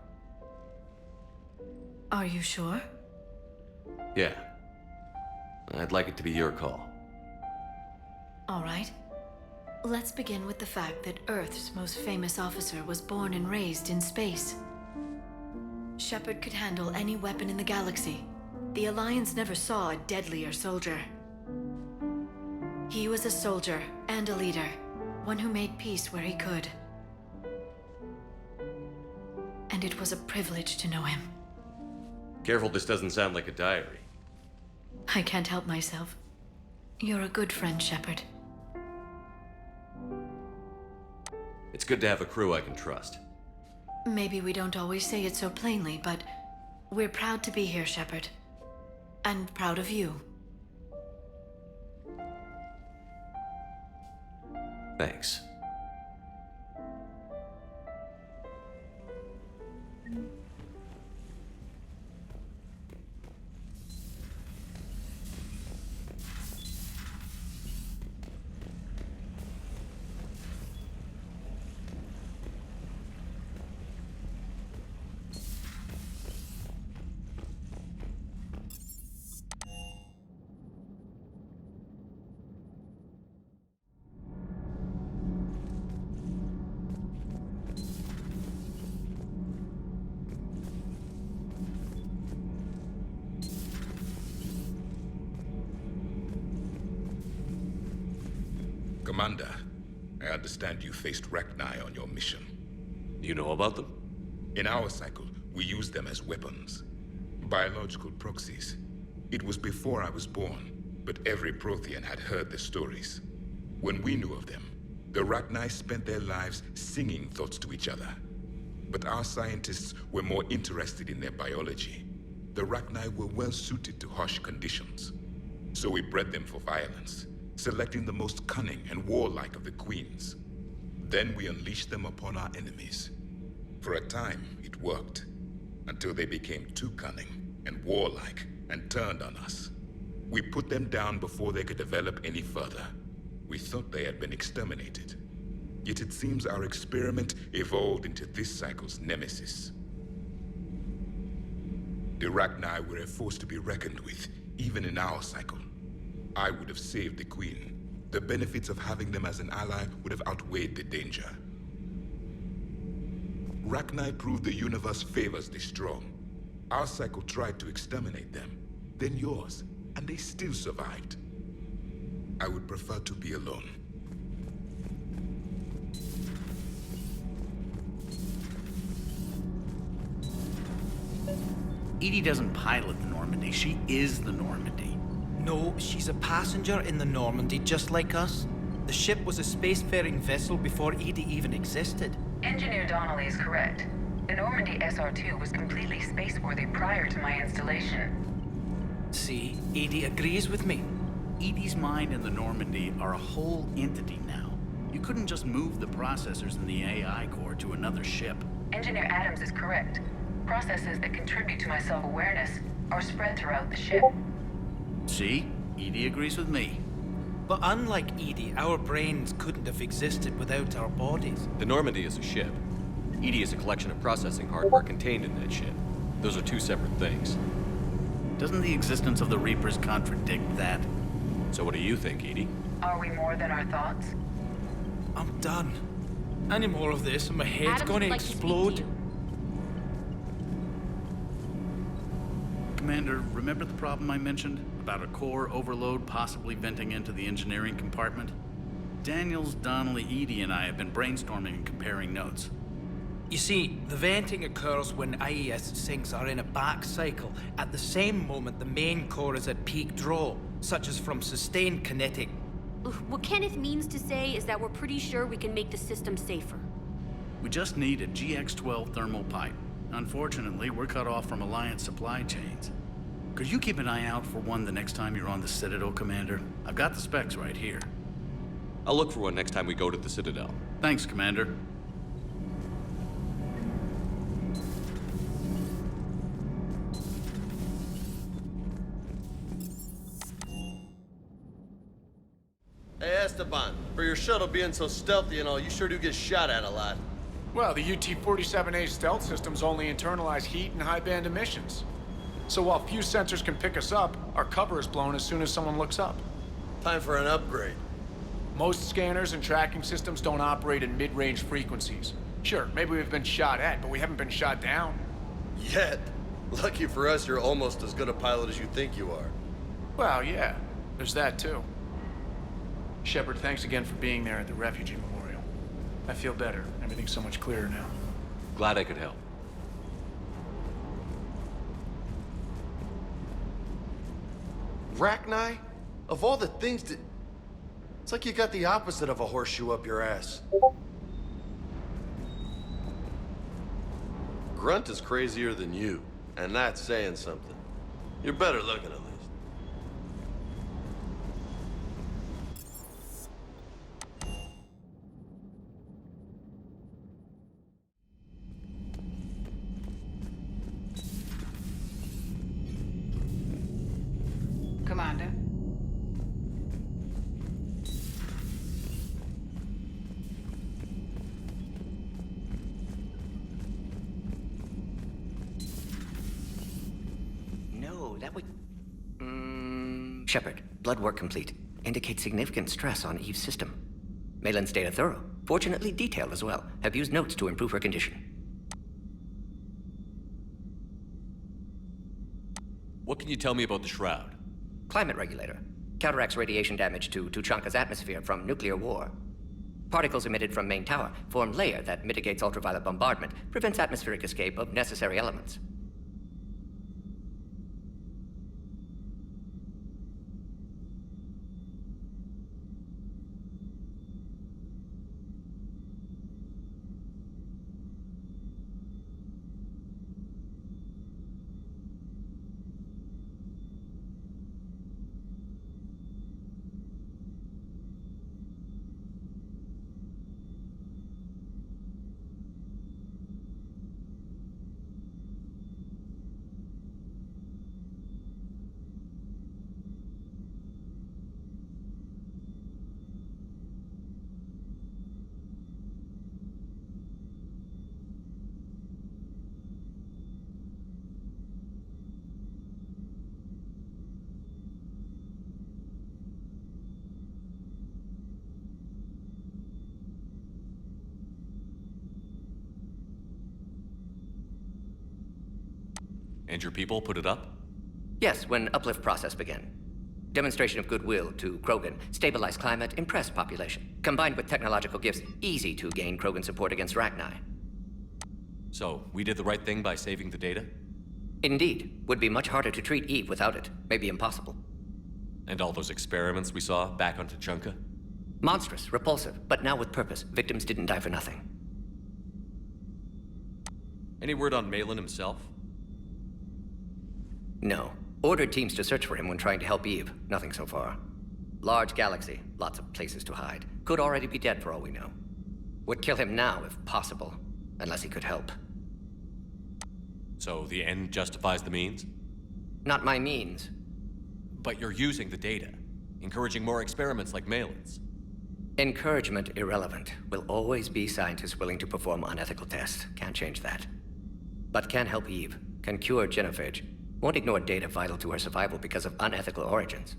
Are you sure? Yeah. I'd like it to be your call. All right. Let's begin with the fact that Earth's most famous officer was born and raised in space. Shepard could handle any weapon in the galaxy. The Alliance never saw a deadlier soldier. He was a soldier and a leader, one who made peace where he could. And it was a privilege to know him. Careful, this doesn't sound like a diary. I can't help myself. You're a good friend, Shepard. It's good to have a crew I can trust. Maybe we don't always say it so plainly, but we're proud to be here, Shepard. And proud of you. Thanks. Commander, I understand you faced Racchi on your mission. You know about them? In our cycle, we use them as weapons. Biological proxies. It was before I was born, but every Prothean had heard the stories. When we knew of them, the Racchi spent their lives singing thoughts to each other. But our scientists were more interested in their biology. The Racchi were well suited to harsh conditions. So we bred them for violence, selecting the most cunning and warlike of the queens. Then we unleashed them upon our enemies. For a time, it worked, until they became too cunning and warlike and turned on us. We put them down before they could develop any further. We thought they had been exterminated. Yet it seems our experiment evolved into this cycle's nemesis. The Racchi were a force to be reckoned with, even in our cycle. I would have saved the Queen. The benefits of having them as an ally would have outweighed the danger. Racchi proved the universe favors the strong. Our cycle tried to exterminate them, then yours, and they still survived. I would prefer to be alone. Edie doesn't pilot the Normandy, she is the Normandy. No, she's a passenger in the Normandy, just like us. The ship was a spacefaring vessel before Edie even existed. Engineer Donnelly is correct. The Normandy SR-2 was completely spaceworthy prior to my installation. See, Edie agrees with me. Edie's mind and the Normandy are a whole entity now. You couldn't just move the processors in the AI core to another ship. Engineer Adams is correct. Processes that contribute to my self-awareness are spread throughout the ship. See? Edie agrees with me. But unlike Edie, our brains couldn't have existed without our bodies. The Normandy is a ship. Edie is a collection of processing hardware contained in that ship. Those are two separate things. Doesn't the existence of the Reapers contradict that? So what do you think, Edie? Are we more than our thoughts? I'm done. Any more of this and my head's Adams gonna would like to speak to explode. you. Commander, remember the problem I mentioned? About a core overload possibly venting into the engineering compartment? Daniels, Donnelly, Edie, and I have been brainstorming and comparing notes. You see, the venting occurs when IES sinks are in a back cycle at the same moment the main core is at peak draw, such as from sustained kinetic. What Kenneth means to say is that we're pretty sure we can make the system safer. We just need a GX-12 thermal pipe. Unfortunately, we're cut off from Alliance supply chains. Could you keep an eye out for one the next time you're on the Citadel, Commander? I've got the specs right here. I'll look for one next time we go to the Citadel. Thanks, Commander. Hey, Esteban, for your shuttle being so stealthy and all, you sure do get shot at a lot. Well, the UT-47A stealth systems only internalize heat and high-band emissions. So while few sensors can pick us up, our cover is blown as soon as someone looks up. Time for an upgrade. Most scanners and tracking systems don't operate in mid-range frequencies. Sure, maybe we've been shot at, but we haven't been shot down. Yet. Lucky for us, you're almost as good a pilot as you think you are. Well, yeah, there's that too. Shepard, thanks again for being there at the Refugee Memorial. I feel better. Everything's so much clearer now. Glad I could help. Racchi? Of all the things that... It's like you got the opposite of a horseshoe up your ass. Grunt is crazier than you, and that's saying something. You're better looking at least. Commander. No, that would... Shepard, blood work complete. Indicates significant stress on Eve's system. Malin's data thorough. Fortunately detailed as well. Have used notes to improve her condition. What can you tell me about the Shroud? Climate regulator. Counteracts radiation damage to Tuchanka's atmosphere from nuclear war. Particles emitted from main tower form layer that mitigates ultraviolet bombardment, prevents atmospheric escape of necessary elements. And your people put it up? Yes, when uplift process began. Demonstration of goodwill to Krogan, stabilize climate, impress population. Combined with technological gifts, easy to gain Krogan support against Racchi. So, we did the right thing by saving the data? Indeed. Would be much harder to treat Eve without it. Maybe impossible. And all those experiments we saw back on Tuchanka? Monstrous, repulsive, but now with purpose. Victims didn't die for nothing. Any word on Malin himself? No. Ordered teams to search for him when trying to help Eve. Nothing so far. Large galaxy, lots of places to hide. Could already be dead for all we know. Would kill him now if possible, unless he could help. So the end justifies the means? Not my means. But you're using the data, encouraging more experiments like Malin's. Encouragement irrelevant. Will always be scientists willing to perform unethical tests. Can't change that. But can help Eve. Can cure genophage. Won't ignore data vital to her survival because of unethical origins.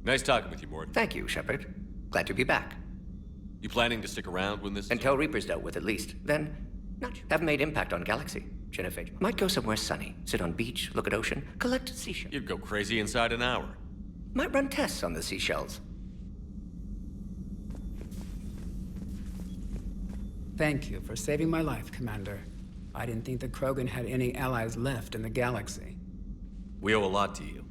Nice talking with you, Morton. Thank you, Shepard. Glad to be back. You planning to stick around when this is Until Reaper's dealt with, at least. Then, not sure. Have made impact on Galaxy. Genophage. Might go somewhere sunny. Sit on beach, look at ocean, collect seashells. You'd go crazy inside an hour. Might run tests on the seashells. Thank you for saving my life, Commander. I didn't think the Krogan had any allies left in the galaxy. We owe a lot to you,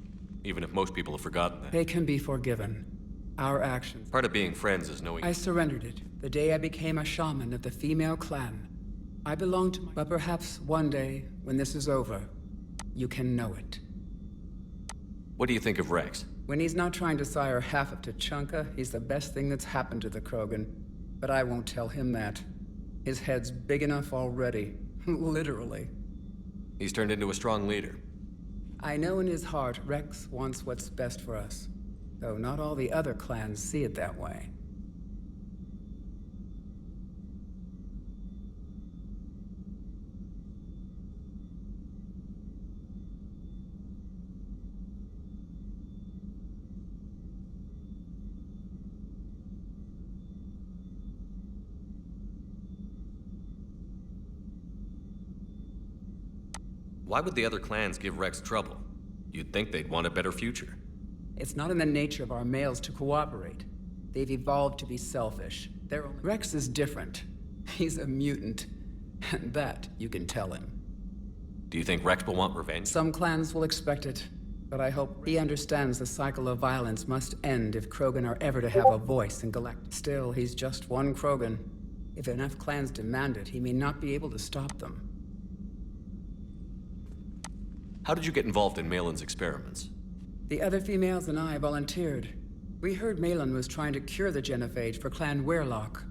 even if most people have forgotten that. They can be forgiven. Our actions. Part of being friends is knowing... I surrendered it the day I became a shaman of the female clan. I belong to... But perhaps one day, when this is over, you can know it. What do you think of Rex? When he's not trying to sire half of Tuchanka, he's the best thing that's happened to the Krogan. But I won't tell him that. His head's big enough already. Literally. He's turned into a strong leader. I know in his heart Rex wants what's best for us. Though not all the other clans see it that way. Why would the other clans give Rex trouble? You'd think they'd want a better future. It's not in the nature of our males to cooperate. They've evolved to be selfish. Rex is different. He's a mutant. And that you can tell him. Do you think Rex will want revenge? Some clans will expect it. But I hope he understands the cycle of violence must end if Krogan are ever to have a voice in Galactic. Still, he's just one Krogan. If enough clans demand it, he may not be able to stop them. How did you get involved in Malin's experiments? The other females and I volunteered. We heard Malin was trying to cure the genophage for Clan Weirlock.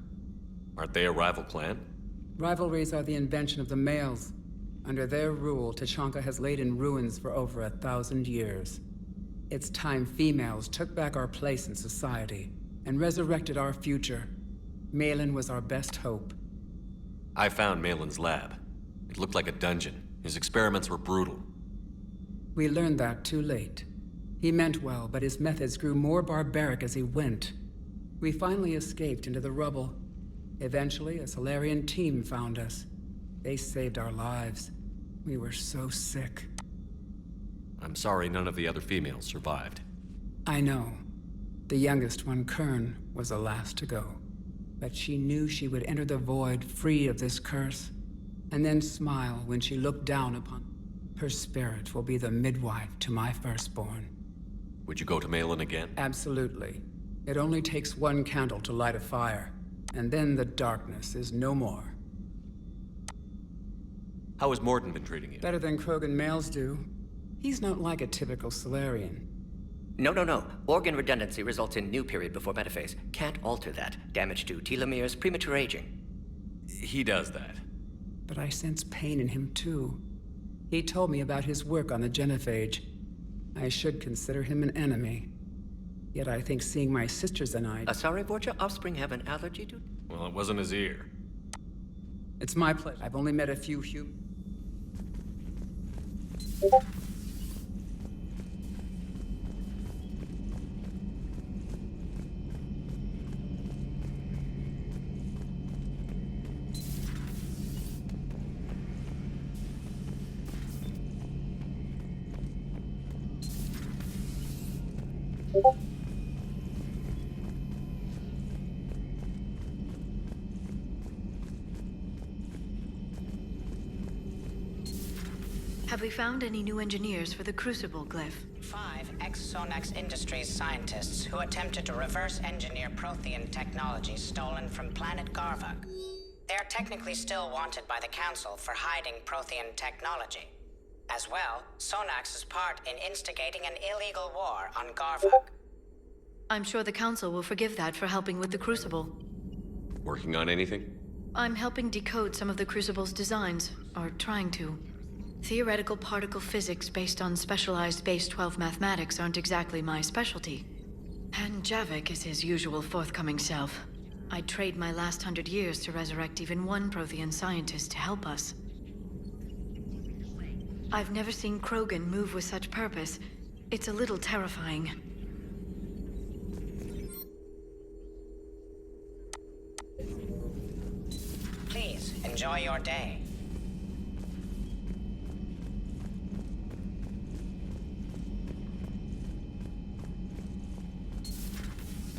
Aren't they a rival clan? Rivalries are the invention of the males. Under their rule, Tuchanka has laid in ruins for over 1,000 years. It's time females took back our place in society and resurrected our future. Malin was our best hope. I found Malin's lab. It looked like a dungeon. His experiments were brutal. We learned that too late. He meant well, but his methods grew more barbaric as he went. We finally escaped into the rubble. Eventually, a Solarian team found us. They saved our lives. We were so sick. I'm sorry none of the other females survived. I know. The youngest one, Kern, was the last to go. But she knew she would enter the void free of this curse, and then smile when she looked down upon... Her spirit will be the midwife to my firstborn. Would you go to Malin again? Absolutely. It only takes one candle to light a fire, and then the darkness is no more. How has Morden been treating you? Better than Krogan males do. He's not like a typical Solarian. No. Organ redundancy results in new period before metaphase. Can't alter that. Damage to telomeres, premature aging. He does that. But I sense pain in him too. He told me about his work on the genophage. I should consider him an enemy. Yet I think seeing my sisters and I... Sorry, Borgia, offspring have an allergy to... Well, it wasn't his ear. It's my pleasure. I've only met a few humans. Have we found any new engineers for the Crucible glyph? 5 ex-Sonax Industries scientists who attempted to reverse engineer Prothean technology stolen from planet Garvug. They are technically still wanted by the Council for hiding Prothean technology. As well, Sonax's part in instigating an illegal war on Garvug. I'm sure the Council will forgive that for helping with the Crucible. Working on anything? I'm helping decode some of the Crucible's designs, or trying to. Theoretical particle physics based on specialized base 12 mathematics aren't exactly my specialty. And Javik is his usual forthcoming self. I'd trade my last 100 years to resurrect even one Prothean scientist to help us. I've never seen Krogan move with such purpose. It's a little terrifying. Enjoy your day.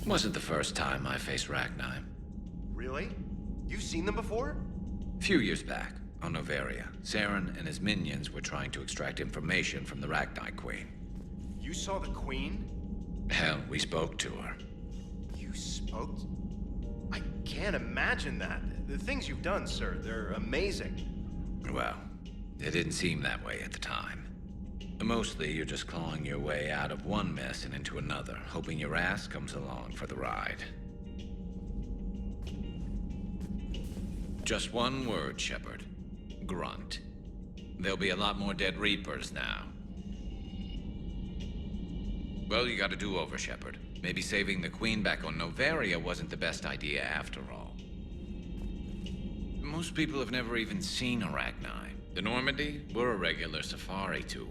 Wasn't the first time I faced Racchi. Really? You've seen them before? A few years back, on Novaria, Saren and his minions were trying to extract information from the Racchi Queen. You saw the Queen? Hell, we spoke to her. You spoke? I can't imagine that. The things you've done, sir, they're amazing. Well, it didn't seem that way at the time. Mostly, you're just clawing your way out of one mess and into another, hoping your ass comes along for the ride. Just one word, Shepard. Grunt. There'll be a lot more dead Reapers now. Well, you got a do-over, Shepard. Maybe saving the Queen back on Novaria wasn't the best idea after all. Most people have never even seen Racchi. The Normandy, we're a regular safari tour.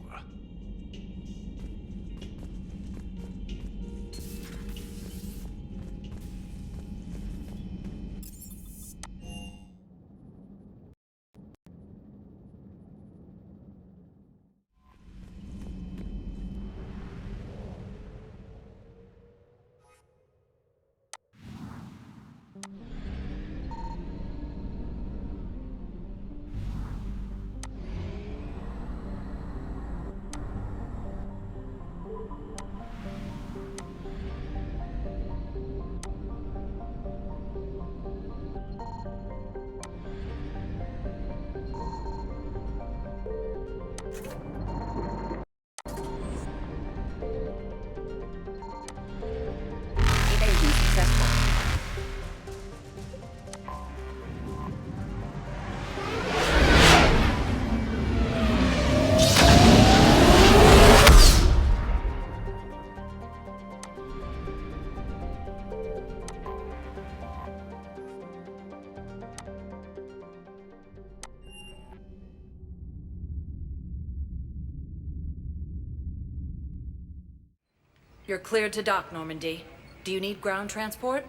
You're cleared to dock, Normandy. Do you need ground transport?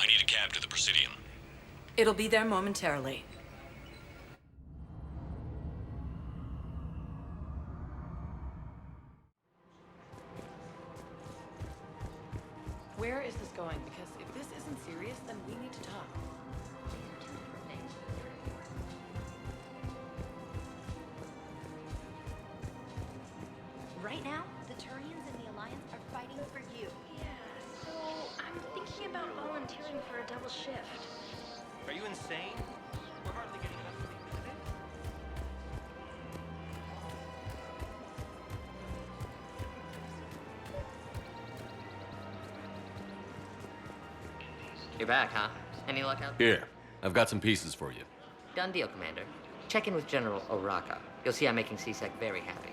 I need a cab to the Presidium. It'll be there momentarily. Where is this going? Because if this isn't serious, then we need to talk. Right now, the Turians and the Alliance are fighting for you. Yeah, so I'm thinking about volunteering for a double shift. Are you insane? We're hardly getting enough sleep today. You're back, huh? Any luck out? Here, I've got some pieces for you. Done deal, Commander. Check in with General Racchi. You'll see I'm making C-Sec very happy.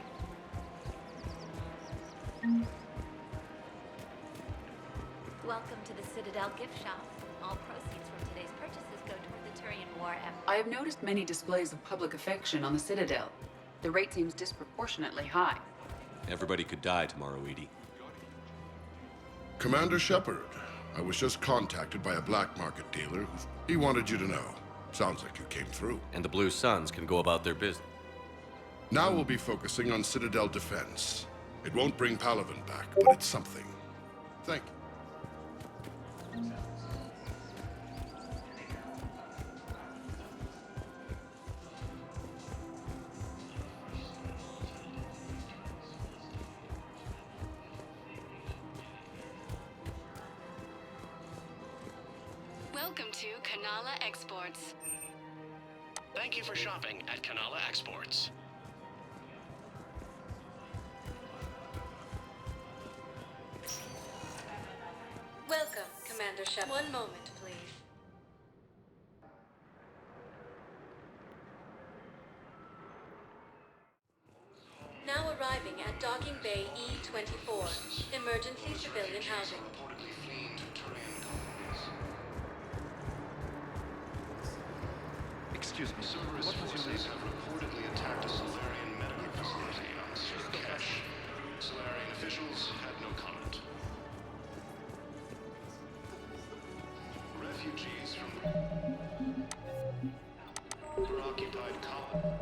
Welcome to the Citadel gift shop. All proceeds from today's purchases go toward the Turian war effort. I have noticed many displays of public affection on the Citadel. The rate seems disproportionately high. Everybody could die tomorrow, Edie. Commander Shepard, I was just contacted by a black market dealer. He wanted you to know. Sounds like you came through. And the Blue Suns can go about their business. Now we'll be focusing on Citadel defense. It won't bring Palaven back, but it's something. Thank you. Welcome to Kanala Exports. Thank you for shopping at Kanala Exports. Welcome, Commander Shep. One moment, please. Now arriving at Docking Bay E-24, emergency civilian housing. Excuse me, Cerberus forces have reportedly attacked a Solarian medical facility on Cash. Solarian officials had no comment. Refugees from for occupied colony.